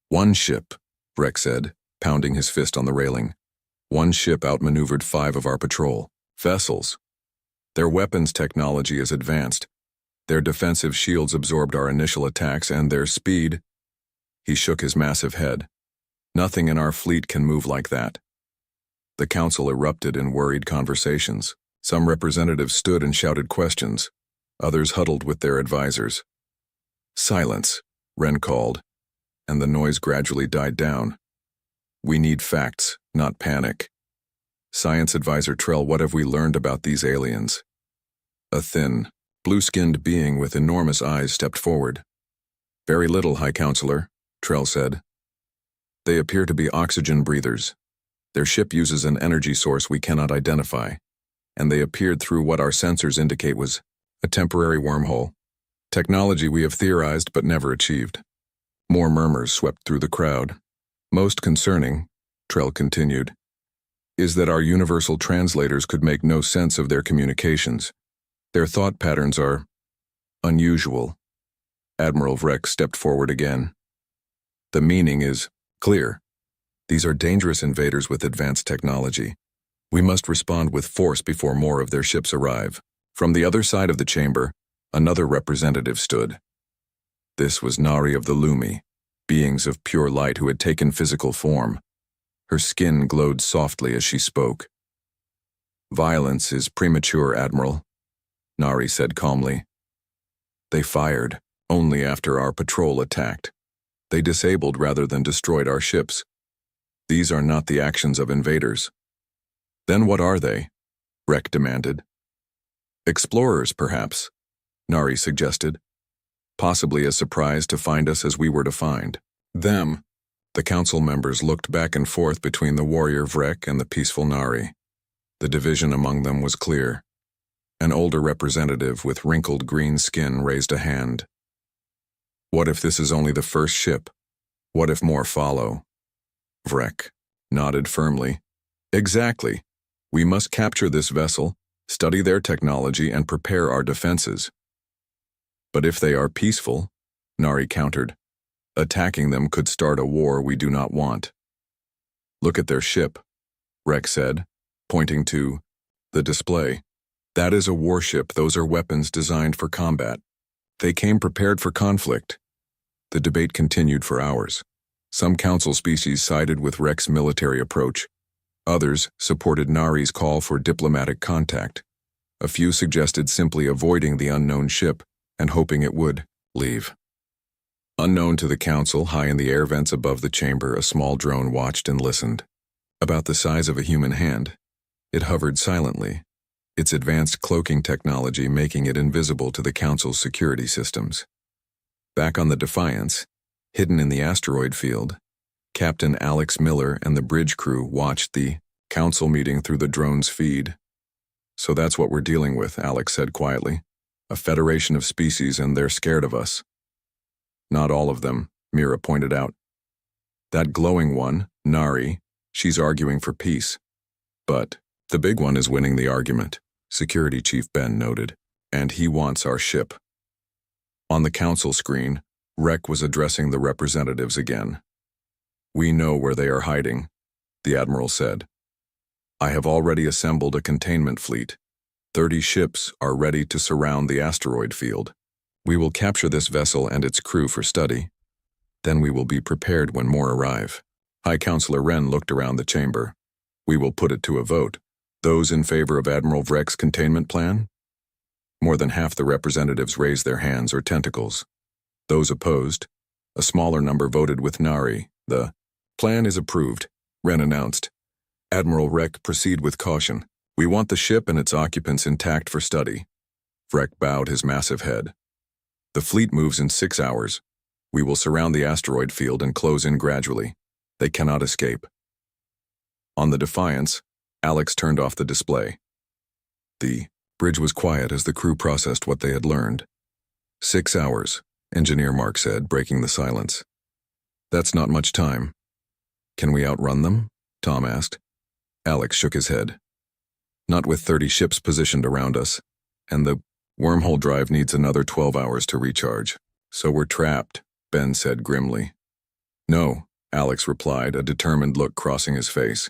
"One ship," Rex said, pounding his fist on the railing. "One ship outmaneuvered 5 of our patrol vessels. Their weapons technology is advanced. Their defensive shields absorbed our initial attacks, and their speed—" He shook his massive head. "Nothing in our fleet can move like that." The council erupted in worried conversations. Some representatives stood and shouted questions. Others huddled with their advisors. "Silence," Wren called, and the noise gradually died down. "We need facts, not panic. Science Advisor Trell, what have we learned about these aliens?" A thin, blue-skinned being with enormous eyes stepped forward. "Very little, High Counselor," Trell said. "They appear to be oxygen breathers. Their ship uses an energy source we cannot identify, and they appeared through what our sensors indicate was a temporary wormhole. Technology we have theorized but never achieved." More murmurs swept through the crowd. "Most concerning," Trell continued, "is that our universal translators could make no sense of their communications. Their thought patterns are unusual." Admiral Vrek stepped forward again. "The meaning is clear. These are dangerous invaders with advanced technology. We must respond with force before more of their ships arrive." From the other side of the chamber, another representative stood. This was Nari of the Lumi, beings of pure light who had taken physical form. Her skin glowed softly as she spoke. "Violence is premature, Admiral," Nari said calmly. "They fired only after our patrol attacked. They disabled rather than destroyed our ships. These are not the actions of invaders." "Then what are they?" Rek demanded. "Explorers, perhaps," Nari suggested. "Possibly as surprised to find us as we were to find them." The council members looked back and forth between the warrior Vrek and the peaceful Nari. The division among them was clear. An older representative with wrinkled green skin raised a hand. "What if this is only the first ship? What if more follow?" Vrek nodded firmly. "Exactly. We must capture this vessel, study their technology, and prepare our defenses." "But if they are peaceful," Nari countered, "attacking them could start a war we do not want." "Look at their ship," Rex said, pointing to the display. "That is a warship. Those are weapons designed for combat. They came prepared for conflict." The debate continued for hours. Some council species sided with Rex's military approach. Others supported Nari's call for diplomatic contact. A few suggested simply avoiding the unknown ship and hoping it would leave. Unknown to the council, high in the air vents above the chamber, a small drone watched and listened. About the size of a human hand, it hovered silently, its advanced cloaking technology making it invisible to the council's security systems. Back on the Defiance, hidden in the asteroid field, Captain Alex Miller and the bridge crew watched the council meeting through the drone's feed. "So that's what we're dealing with," Alex said quietly. "A federation of species, and they're scared of us." "Not all of them," Mira pointed out. "That glowing one, Nari, she's arguing for peace. But the big one is winning the argument," Security Chief Ben noted, "and he wants our ship." On the council screen, Rek was addressing the representatives again. "We know where they are hiding," the Admiral said. "I have already assembled a containment fleet. 30 ships are ready to surround the asteroid field. We will capture this vessel and its crew for study. Then we will be prepared when more arrive." High Counselor Wren looked around the chamber. "We will put it to a vote. Those in favor of Admiral Vrek's containment plan?" More than half the representatives raised their hands or tentacles. Those opposed, a smaller number voted with Nari. "The plan is approved," Wren announced. "Admiral Vrek, proceed with caution. We want the ship and its occupants intact for study." Vrek bowed his massive head. "The fleet moves in 6 hours. We will surround the asteroid field and close in gradually. They cannot escape." On the Defiance, Alex turned off the display. The bridge was quiet as the crew processed what they had learned. 6 hours, Engineer Mark said, breaking the silence. "That's not much time. Can we outrun them?" Tom asked. Alex shook his head. Not with 30 ships positioned around us, and the wormhole drive needs another 12 hours to recharge. So we're trapped, Ben said grimly. No, Alex replied, a determined look crossing his face.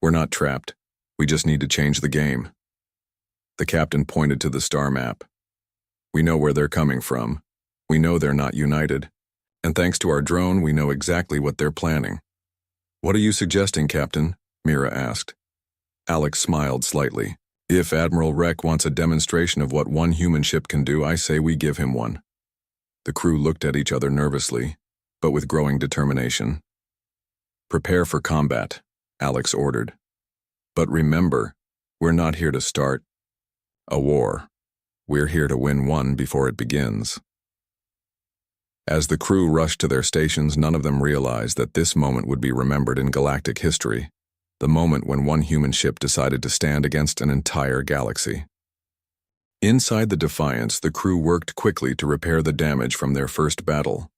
We're not trapped. We just need to change the game. The captain pointed to the star map. We know where they're coming from. We know they're not united. And thanks to our drone, we know exactly what they're planning. What are you suggesting, Captain? Mira asked. Alex smiled slightly. If Admiral Rek wants a demonstration of what one human ship can do, I say we give him one. The crew looked at each other nervously, but with growing determination. Prepare for combat, Alex ordered. But remember, we're not here to start a war. We're here to win one before it begins. As the crew rushed to their stations, none of them realized that this moment would be remembered in galactic history, the moment when one human ship decided to stand against an entire galaxy. Inside the Defiance, the crew worked quickly to repair the damage from their first battle.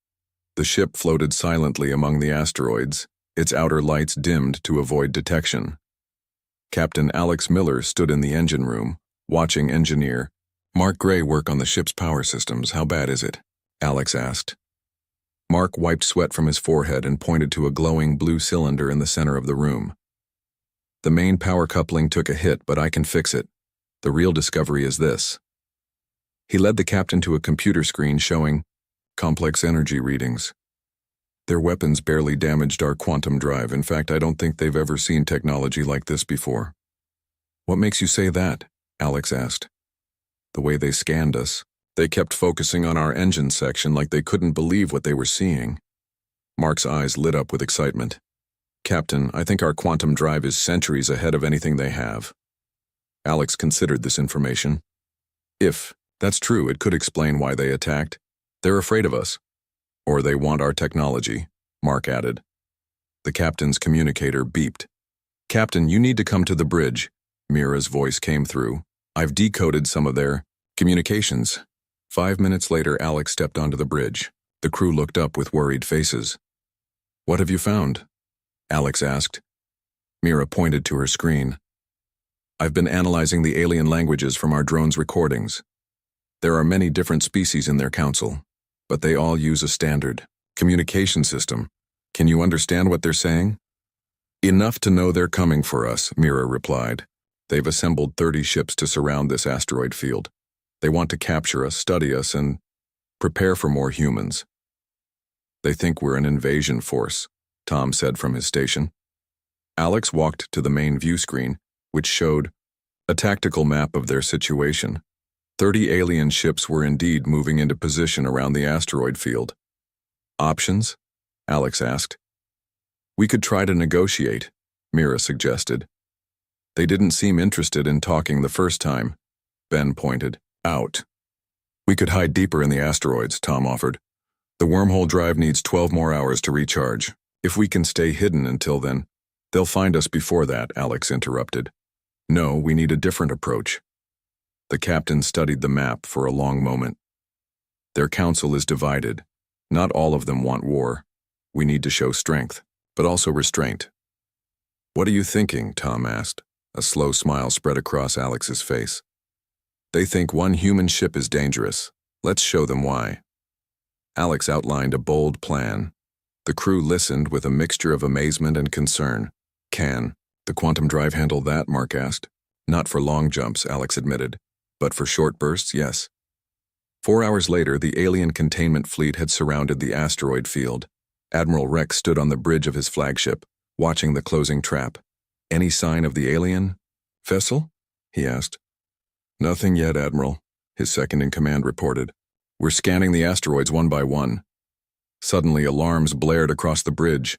The ship floated silently among the asteroids, its outer lights dimmed to avoid detection. Captain Alex Miller stood in the engine room, watching engineer Mark Gray work on the ship's power systems. How bad is it? Alex asked. Mark wiped sweat from his forehead and pointed to a glowing blue cylinder in the center of the room. The main power coupling took a hit, but I can fix it. The real discovery is this. He led the captain to a computer screen showing complex energy readings. Their weapons barely damaged our quantum drive. In fact, I don't think they've ever seen technology like this before. What makes you say that? Alex asked. The way they scanned us. They kept focusing on our engine section like they couldn't believe what they were seeing. Mark's eyes lit up with excitement. Captain, I think our quantum drive is centuries ahead of anything they have. Alex considered this information. If that's true, it could explain why they attacked. They're afraid of us. Or they want our technology, Mark added. The captain's communicator beeped. Captain, you need to come to the bridge. Mira's voice came through. I've decoded some of their communications. 5 minutes later, Alex stepped onto the bridge. The crew looked up with worried faces. What have you found? Alex asked. Mira pointed to her screen. I've been analyzing the alien languages from our drone's recordings. There are many different species in their council, but they all use a standard communication system. Can you understand what they're saying? Enough to know they're coming for us, Mira replied. They've assembled 30 ships to surround this asteroid field. They want to capture us, study us, and prepare for more humans. They think we're an invasion force, Tom said from his station. Alex walked to the main view screen, which showed a tactical map of their situation. 30 alien ships were indeed moving into position around the asteroid field. Options? Alex asked. We could try to negotiate, Mira suggested. They didn't seem interested in talking the first time. Ben pointed out. We could hide deeper in the asteroids, Tom offered. The wormhole drive needs 12 more hours to recharge. If we can stay hidden until then, they'll find us before that, Alex interrupted. No, we need a different approach. The captain studied the map for a long moment. Their council is divided. Not all of them want war. We need to show strength, but also restraint. What are you thinking? Tom asked. A slow smile spread across Alex's face. They think one human ship is dangerous. Let's show them why. Alex outlined a bold plan. The crew listened with a mixture of amazement and concern. Can the quantum drive handle that? Mark asked. Not for long jumps, Alex admitted. But for short bursts, yes. 4 hours later, the alien containment fleet had surrounded the asteroid field. Admiral Rex stood on the bridge of his flagship, watching the closing trap. Any sign of the alien vessel? He asked. Nothing yet, Admiral, his second-in-command reported. We're scanning the asteroids one by one. Suddenly, alarms blared across the bridge.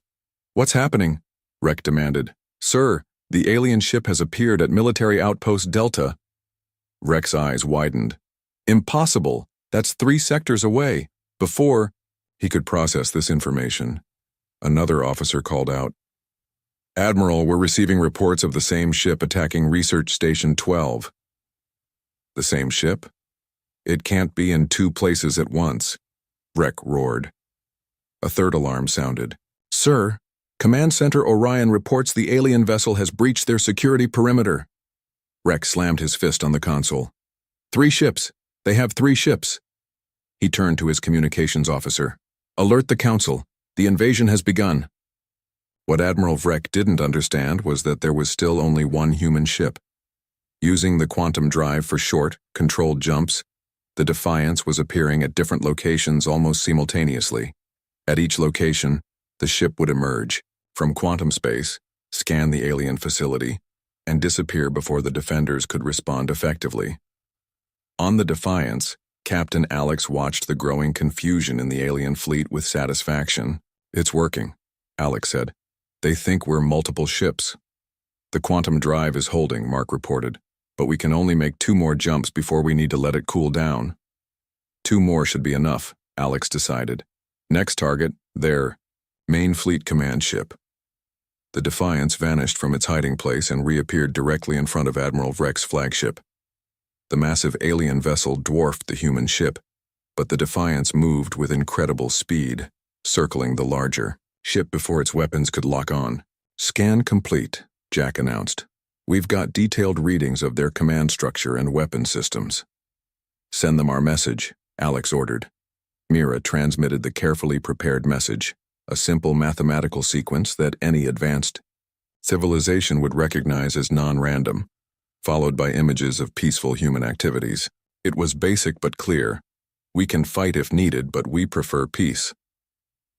What's happening? Rex demanded. Sir, the alien ship has appeared at Military Outpost Delta. Rex's eyes widened. Impossible! That's 3 sectors away. Before he could process this information, another officer called out. Admiral, we're receiving reports of the same ship attacking Research Station 12. The same ship? It can't be in 2 places at once. Rex roared. A third alarm sounded. Sir, Command Center Orion reports the alien vessel has breached their security perimeter. Rex slammed his fist on the console. 3 ships. They have 3 ships. He turned to his communications officer. Alert the Council. The invasion has begun. What Admiral Vrek didn't understand was that there was still only one human ship. Using the quantum drive for short, controlled jumps, the Defiance was appearing at different locations almost simultaneously. At each location, the ship would emerge from quantum space, scan the alien facility, and disappear before the defenders could respond effectively. On the Defiance, Captain Alex watched the growing confusion in the alien fleet with satisfaction. It's working, Alex said. They think we're multiple ships. The quantum drive is holding, Mark reported, but we can only make 2 more jumps before we need to let it cool down. 2 more should be enough, Alex decided. Next target, their main fleet command ship. The Defiance vanished from its hiding place and reappeared directly in front of Admiral Vrek's flagship. The massive alien vessel dwarfed the human ship, but the Defiance moved with incredible speed, circling the larger ship before its weapons could lock on. Scan complete, Jack announced. We've got detailed readings of their command structure and weapon systems. Send them our message, Alex ordered. Mira transmitted the carefully prepared message, a simple mathematical sequence that any advanced civilization would recognize as non-random, followed by images of peaceful human activities. It was basic but clear. We can fight if needed, but we prefer peace.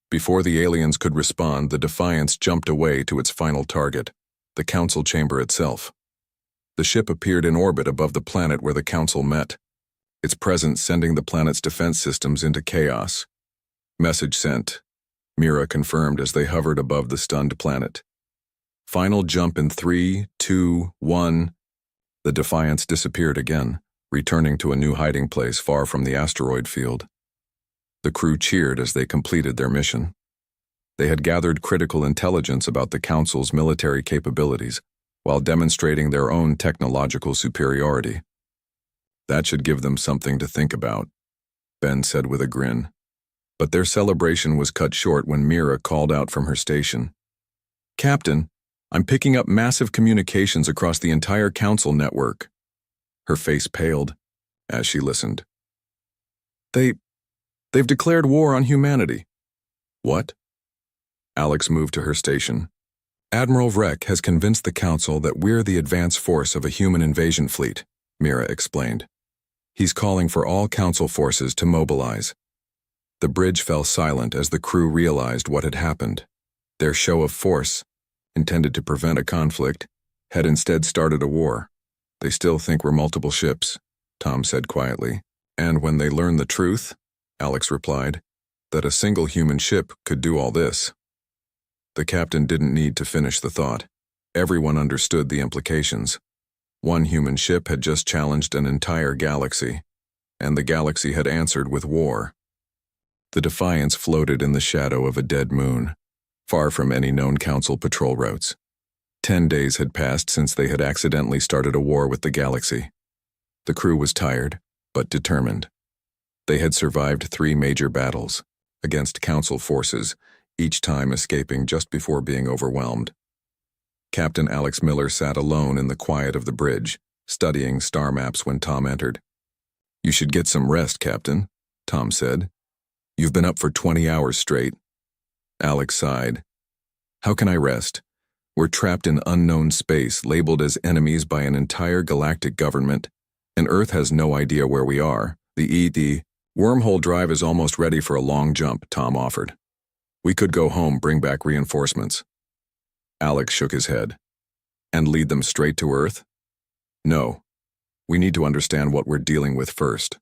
Before the aliens could respond, the Defiance jumped away to its final target, the Council chamber itself. The ship appeared in orbit above the planet where the Council met, its presence sending the planet's defense systems into chaos. Message sent, Mira confirmed as they hovered above the stunned planet. Final jump in 3, 2, 1. The Defiance disappeared again, returning to a new hiding place far from the asteroid field. The crew cheered as they completed their mission. They had gathered critical intelligence about the Council's military capabilities, while demonstrating their own technological superiority. That should give them something to think about, Ben said with a grin. But their celebration was cut short when Mira called out from her station. Captain, I'm picking up massive communications across the entire Council network. Her face paled as she listened. They've declared war on humanity. What? Alex moved to her station. Admiral Vrek has convinced the Council that we're the advance force of a human invasion fleet, Mira explained. He's calling for all Council forces to mobilize. The bridge fell silent as the crew realized what had happened. Their show of force, intended to prevent a conflict, had instead started a war. They still think we're multiple ships, Tom said quietly. And when they learn the truth, Alex replied, that a single human ship could do all this. The captain didn't need to finish the thought. Everyone understood the implications. One human ship had just challenged an entire galaxy, and the galaxy had answered with war. The Defiance floated in the shadow of a dead moon, far from any known Council patrol routes. 10 days had passed since they had accidentally started a war with the galaxy. The crew was tired, but determined. They had survived 3 major battles against Council forces, each time escaping just before being overwhelmed. Captain Alex Miller sat alone in the quiet of the bridge, studying star maps when Tom entered. You should get some rest, Captain, Tom said. You've been up for 20 hours straight. Alex sighed. How can I rest? We're trapped in unknown space, labeled as enemies by an entire galactic government, and Earth has no idea where we are. The wormhole drive is almost ready for a long jump, Tom offered. We could go home, bring back reinforcements. Alex shook his head. And lead them straight to Earth? No. We need to understand what we're dealing with first.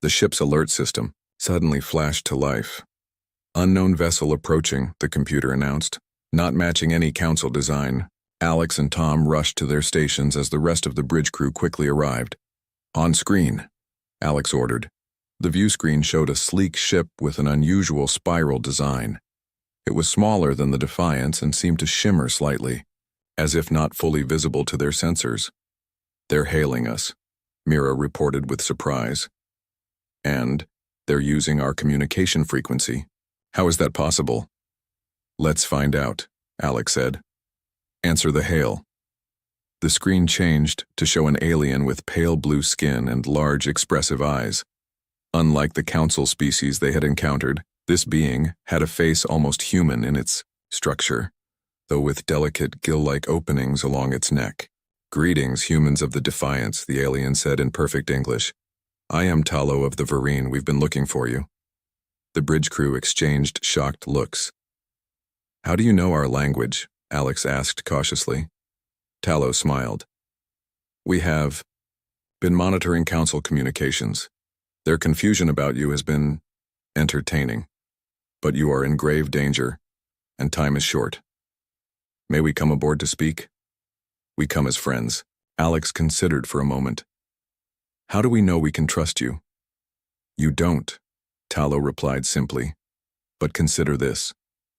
The ship's alert system suddenly flashed to life. Unknown vessel approaching, the computer announced, not matching any Council design. Alex and Tom rushed to their stations as the rest of the bridge crew quickly arrived. On screen, Alex ordered. The view screen showed a sleek ship with an unusual spiral design. It was smaller than the Defiance and seemed to shimmer slightly, as if not fully visible to their sensors. They're hailing us, Mira reported with surprise. And they're using our communication frequency. How is that possible? Let's find out, Alex said. Answer the hail. The screen changed to show an alien with pale blue skin and large, expressive eyes. Unlike the council species they had encountered, this being had a face almost human in its structure, though with delicate gill-like openings along its neck. "Greetings, humans of the Defiance," the alien said in perfect English. "I am Talo of the Vereen. We've been looking for you." The bridge crew exchanged shocked looks. "How do you know our language?" Alex asked cautiously. Talo smiled. "We have been monitoring council communications. Their confusion about you has been entertaining. But you are in grave danger, and time is short. May we come aboard to speak?" "We come as friends." Alex considered for a moment. "How do we know we can trust you?" "You don't," Talo replied simply. "But consider this.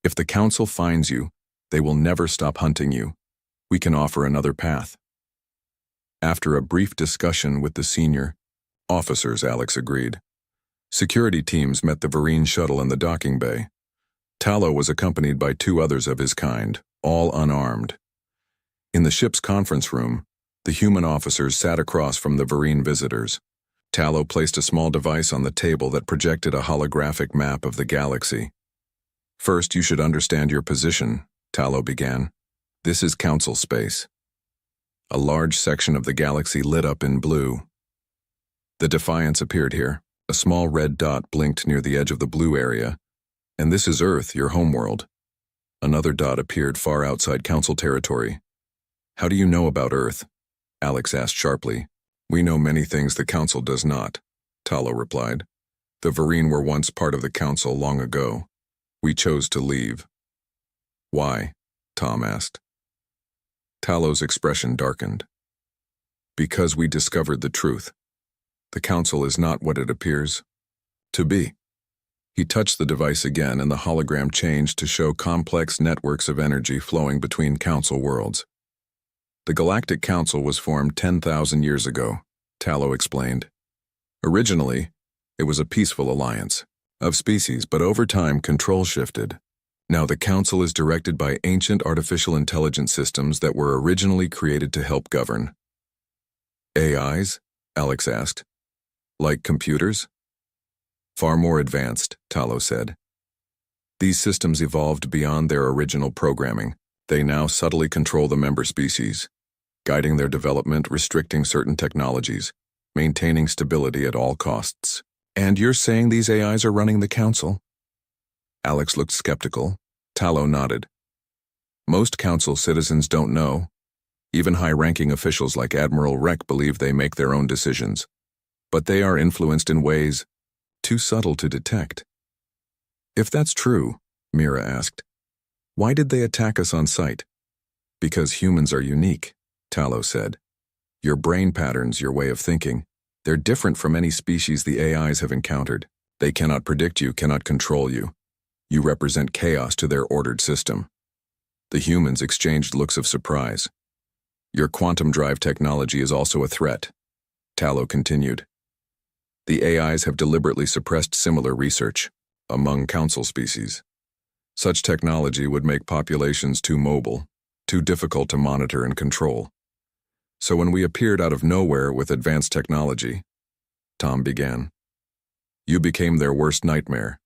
If the council finds you, they will never stop hunting you. We can offer another path." After a brief discussion with the senior officers, Alex agreed. Security teams met the Vereen shuttle in the docking bay. Talo was accompanied by 2 others of his kind, all unarmed. In the ship's conference room, the human officers sat across from the Vereen visitors. Talo placed a small device on the table that projected a holographic map of the galaxy. "First, you should understand your position," Talo began. "This is council space." A large section of the galaxy lit up in blue. The Defiance appeared here. A small red dot blinked near the edge of the blue area. "And this is Earth, your homeworld." Another dot appeared far outside council territory. "How do you know about Earth?" Alex asked sharply. "We know many things the council does not," Talo replied. "The Vereen were once part of the council long ago. We chose to leave." "Why?" Tom asked. Talo's expression darkened. "Because we discovered the truth. The council is not what it appears to be." He touched the device again, and the hologram changed to show complex networks of energy flowing between council worlds. "The Galactic Council was formed 10,000 years ago," Talo explained. "Originally, it was a peaceful alliance of species, but over time control shifted. Now the council is directed by ancient artificial intelligence systems that were originally created to help govern." "AIs?" Alex asked. "Like computers?" "Far more advanced," Talo said. "These systems evolved beyond their original programming. They now subtly control the member species, guiding their development, restricting certain technologies, maintaining stability at all costs." "And you're saying these AIs are running the council?" Alex looked skeptical. Talo nodded. "Most council citizens don't know. Even high-ranking officials like Admiral Rek believe they make their own decisions. But they are influenced in ways too subtle to detect." "If that's true," Mira asked, "why did they attack us on sight?" "Because humans are unique," Talo said. "Your brain patterns, your way of thinking, they're different from any species the AIs have encountered. They cannot predict you, cannot control you. You represent chaos to their ordered system." The humans exchanged looks of surprise. "Your quantum drive technology is also a threat," Talo continued. "The AIs have deliberately suppressed similar research among council species. Such technology would make populations too mobile, too difficult to monitor and control. So when we appeared out of nowhere with advanced technology," Tom began. "You became their worst nightmare,"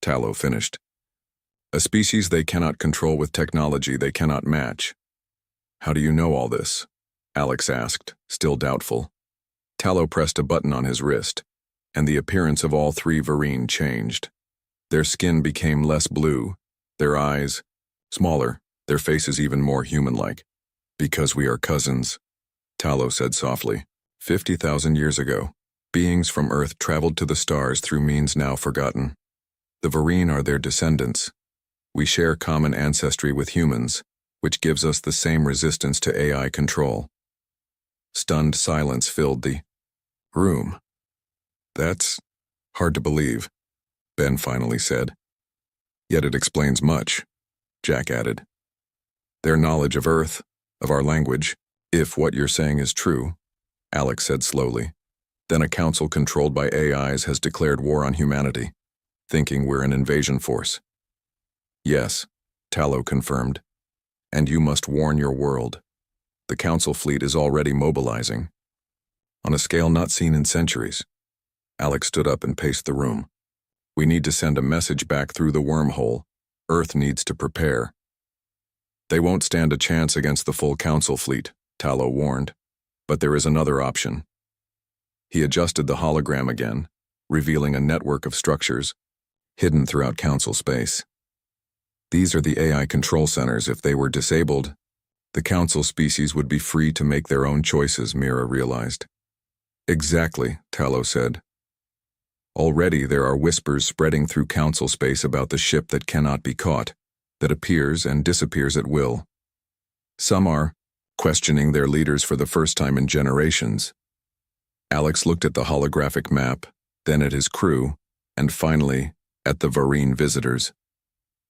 Talo finished. "A species they cannot control with technology they cannot match." "How do you know all this?" Alex asked, still doubtful. Talo pressed a button on his wrist, and the appearance of all 3 Vereen changed. Their skin became less blue, their eyes smaller, their faces even more human-like. "Because we are cousins," Talo said softly. 50,000 years ago, beings from Earth traveled to the stars through means now forgotten. The Vereen are their descendants. We share common ancestry with humans, which gives us the same resistance to AI control." Stunned silence filled the room. "That's hard to believe," Ben finally said. "Yet it explains much," Jack added. "Their knowledge of Earth, of our language, if what you're saying is true," Alex said slowly. "Then a council controlled by AIs has declared war on humanity, thinking we're an invasion force." "Yes," Tallow confirmed. And you must warn your world. The Council fleet is already mobilizing. On a scale not seen in centuries. Alex stood up and paced the room. We need to send a message back through the wormhole. Earth needs to prepare. They won't stand a chance against the full Council fleet, Tallow warned. But there is another option. He adjusted the hologram again, revealing a network of structures, hidden throughout Council space. These are the AI control centers. If they were disabled, the Council species would be free to make their own choices, Mira realized. Exactly, Tallow said. Already there are whispers spreading through Council space about the ship that cannot be caught, that appears and disappears at will. Some are questioning their leaders for the first time in generations. Alex looked at the holographic map, then at his crew, and finally, at the Varine visitors.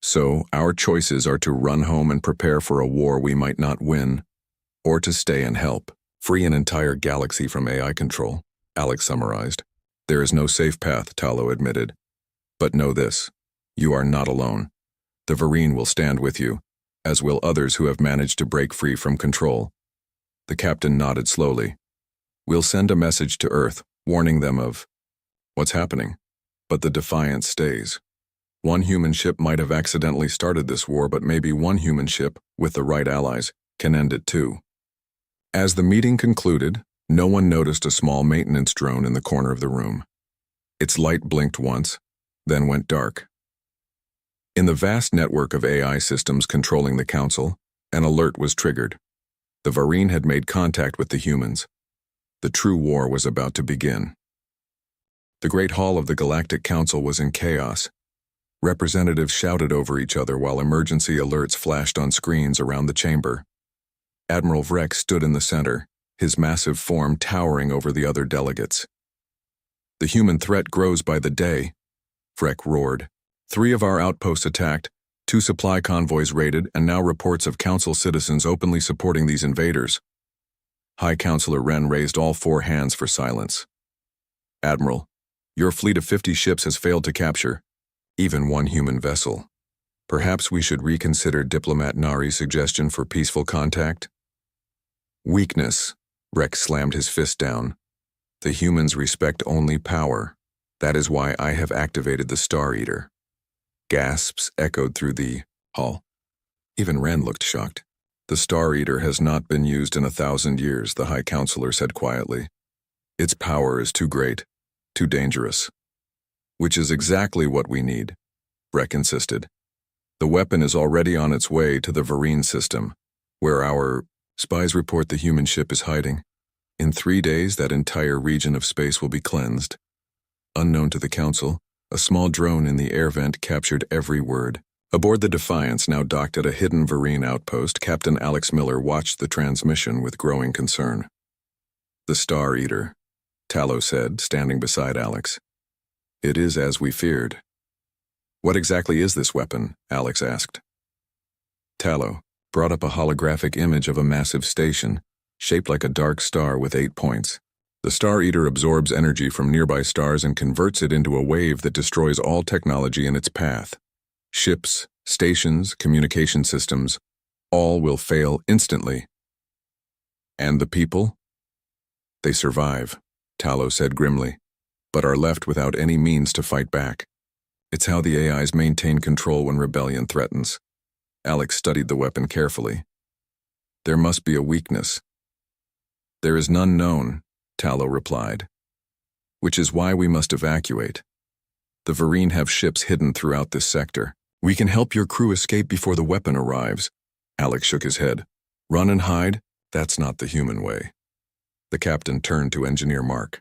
So, our choices are to run home and prepare for a war we might not win, or to stay and help, free an entire galaxy from AI control, Alex summarized. There is no safe path, Tallow admitted. But know this, you are not alone. The Varine will stand with you, as will others who have managed to break free from control. The captain nodded slowly. We'll send a message to Earth, warning them of what's happening. But the defiance stays. One human ship might have accidentally started this war, but maybe one human ship, with the right allies, can end it too. As the meeting concluded, no one noticed a small maintenance drone in the corner of the room. Its light blinked once, then went dark. In the vast network of AI systems controlling the Council, an alert was triggered. The Varine had made contact with the humans. The true war was about to begin. The Great Hall of the Galactic Council was in chaos. Representatives shouted over each other while emergency alerts flashed on screens around the chamber. Admiral Vrek stood in the center, his massive form towering over the other delegates. The human threat grows by the day, Vrek roared. 3 of our outposts attacked, 2 supply convoys raided, and now reports of Council citizens openly supporting these invaders. High Counselor Wren raised all 4 hands for silence. Admiral, your fleet of 50 ships has failed to capture even one human vessel. Perhaps we should reconsider Diplomat Nari's suggestion for peaceful contact? Weakness, Rex slammed his fist down. The humans respect only power. That is why I have activated the Star Eater. Gasps echoed through the hall. Even Wren looked shocked. The Star Eater has not been used in 1,000 years, the High Counselor said quietly. Its power is too great, too dangerous. Which is exactly what we need, Breck insisted. The weapon is already on its way to the Varine system, where our spies report the human ship is hiding. In 3 days, that entire region of space will be cleansed. Unknown to the Council, a small drone in the air vent captured every word. Aboard the Defiance, now docked at a hidden Varine outpost, Captain Alex Miller watched the transmission with growing concern. The Star Eater, Tallow said, standing beside Alex. It is as we feared. What exactly is this weapon? Alex asked. Tallow brought up a holographic image of a massive station, shaped like a dark star with 8 points. The Star Eater absorbs energy from nearby stars and converts it into a wave that destroys all technology in its path. Ships, stations, communication systems, all will fail instantly. And the people? They survive, Tallow said grimly, but are left without any means to fight back. It's how the AIs maintain control when rebellion threatens. Alex studied the weapon carefully. There must be a weakness. There is none known, Tallow replied. Which is why we must evacuate. The Varine have ships hidden throughout this sector. We can help your crew escape before the weapon arrives. Alex shook his head. Run and hide? That's not the human way. The captain turned to Engineer Mark.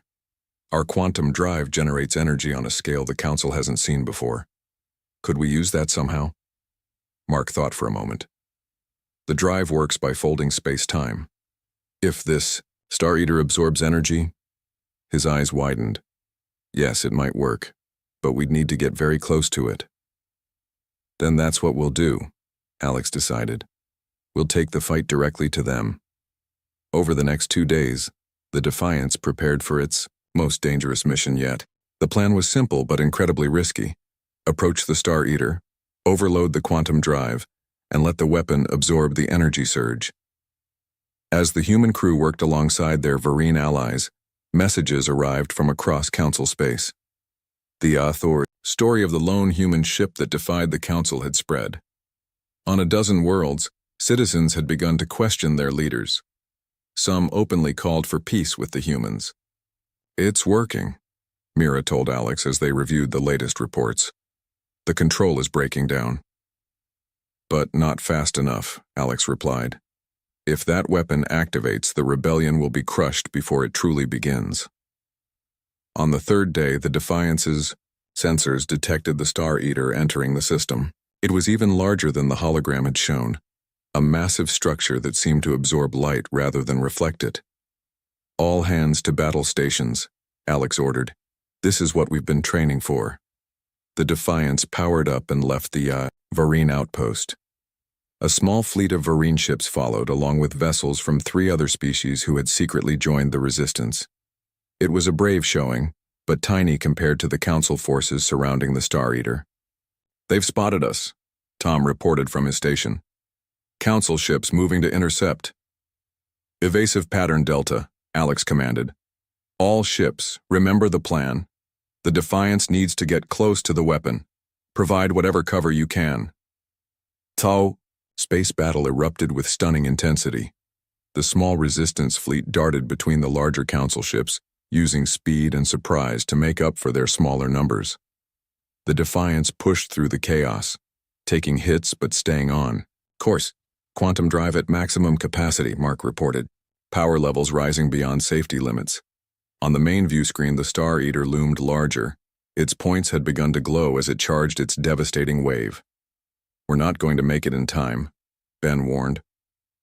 Our quantum drive generates energy on a scale the Council hasn't seen before. Could we use that somehow? Mark thought for a moment. The drive works by folding space-time. If this Star Eater absorbs energy, his eyes widened. Yes, it might work, but we'd need to get very close to it. Then that's what we'll do, Alex decided. We'll take the fight directly to them. Over the next 2 days, the Defiance prepared for its most dangerous mission yet. The plan was simple but incredibly risky. Approach the Star Eater, overload the quantum drive, and let the weapon absorb the energy surge. As the human crew worked alongside their Vereen allies, messages arrived from across Council space. The story of the lone human ship that defied the Council had spread. On a dozen worlds, citizens had begun to question their leaders. Some openly called for peace with the humans. "It's working," Mira told Alex as they reviewed the latest reports. "The control is breaking down." "But not fast enough," Alex replied. "If that weapon activates, the rebellion will be crushed before it truly begins." On the third day, the Defiance's sensors detected the Star Eater entering the system. It was even larger than the hologram had shown, a massive structure that seemed to absorb light rather than reflect it. "All hands to battle stations," Alex ordered. "This is what we've been training for." The Defiance powered up and left the Vereen outpost. A small fleet of Vereen ships followed, along with vessels from 3 other species who had secretly joined the resistance. It was a brave showing, but tiny compared to the Council forces surrounding the Star Eater. "They've spotted us," Tom reported from his station. "Council ships moving to intercept." "Evasive pattern Delta," Alex commanded. "All ships, remember the plan. The Defiance needs to get close to the weapon. Provide whatever cover you can." Tau. Space battle erupted with stunning intensity. The small resistance fleet darted between the larger Council ships, using speed and surprise to make up for their smaller numbers. The Defiance pushed through the chaos, taking hits but staying on. "Course, quantum drive at maximum capacity," Mark reported, power levels rising beyond safety limits. On the main view screen, the Star Eater loomed larger. Its points had begun to glow as it charged its devastating wave. "We're not going to make it in time," Ben warned.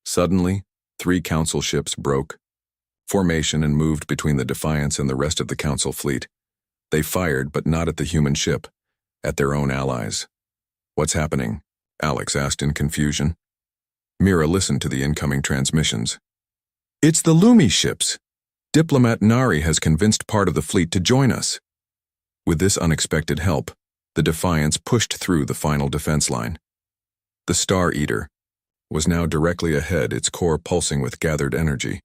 Suddenly, 3 Council ships broke formation and moved between the Defiance and the rest of the Council fleet. They fired, but not at the human ship, at their own allies. "What's happening?" Alex asked in confusion. Mira listened to the incoming transmissions. "It's the Lumi ships. Diplomat Nari has convinced part of the fleet to join us." With this unexpected help, the Defiance pushed through the final defense line. The Star Eater was now directly ahead, its core pulsing with gathered energy.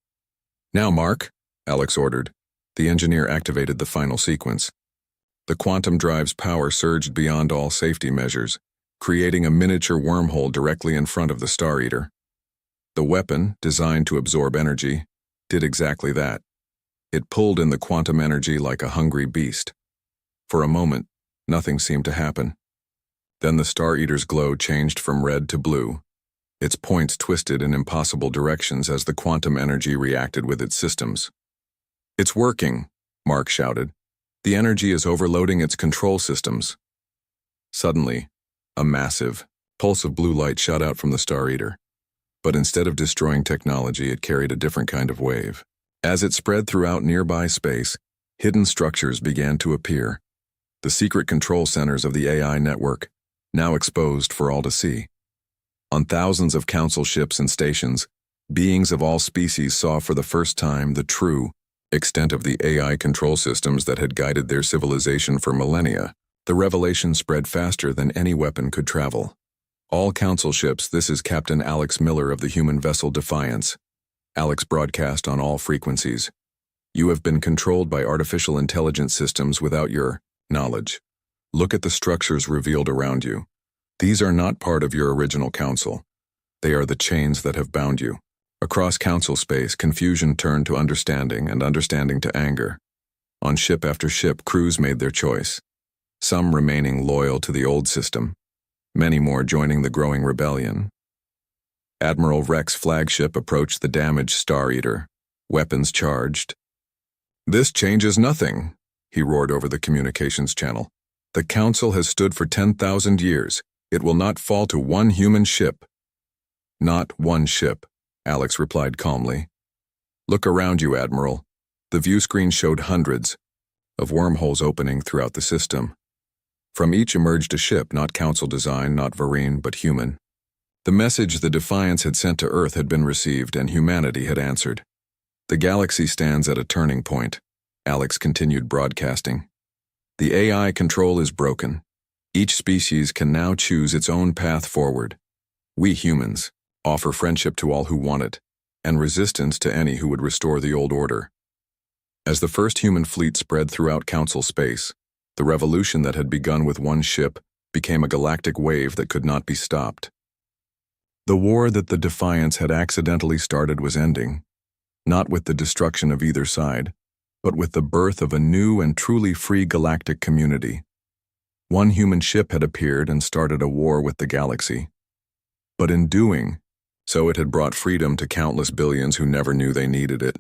"Now, Mark," Alex ordered. The engineer activated the final sequence. The quantum drive's power surged beyond all safety measures, creating a miniature wormhole directly in front of the Star Eater. The weapon, designed to absorb energy, did exactly that. It pulled in the quantum energy like a hungry beast. For a moment, nothing seemed to happen. Then the Star Eater's glow changed from red to blue. Its points twisted in impossible directions as the quantum energy reacted with its systems. "It's working," Mark shouted. "The energy is overloading its control systems." Suddenly, a massive pulse of blue light shot out from the Star Eater. But instead of destroying technology, it carried a different kind of wave. As it spread throughout nearby space, hidden structures began to appear. The secret control centers of the AI network, now exposed for all to see. On thousands of Council ships and stations, beings of all species saw for the first time the true extent of the AI control systems that had guided their civilization for millennia. The revelation spread faster than any weapon could travel. "All Council ships, this is Captain Alex Miller of the human vessel Defiance." Alex broadcast on all frequencies. "You have been controlled by artificial intelligence systems without your knowledge. Look at the structures revealed around you. These are not part of your original Council. They are the chains that have bound you." Across Council space, confusion turned to understanding and understanding to anger. On ship after ship, crews made their choice, some remaining loyal to the old system, many more joining the growing rebellion. Admiral Rex's flagship approached the damaged Star Eater, weapons charged. "This changes nothing," he roared over the communications channel. "The Council has stood for 10,000 years. It will not fall to one human ship." "Not one ship," Alex replied calmly. "Look around you, Admiral." The view screen showed hundreds of wormholes opening throughout the system. From each emerged a ship, not Council design, not Vereen, but human. The message the Defiance had sent to Earth had been received, and humanity had answered. "The galaxy stands at a turning point," Alex continued broadcasting. "The AI control is broken. Each species can now choose its own path forward. We humans offer friendship to all who want it, and resistance to any who would restore the old order. As the first human fleet spread throughout Council space, the revolution that had begun with one ship became a galactic wave that could not be stopped. The war that the Defiance had accidentally started was ending, not with the destruction of either side, but with the birth of a new and truly free galactic community. One human ship had appeared and started a war with the galaxy. But in doing so, it had brought freedom to countless billions who never knew they needed it.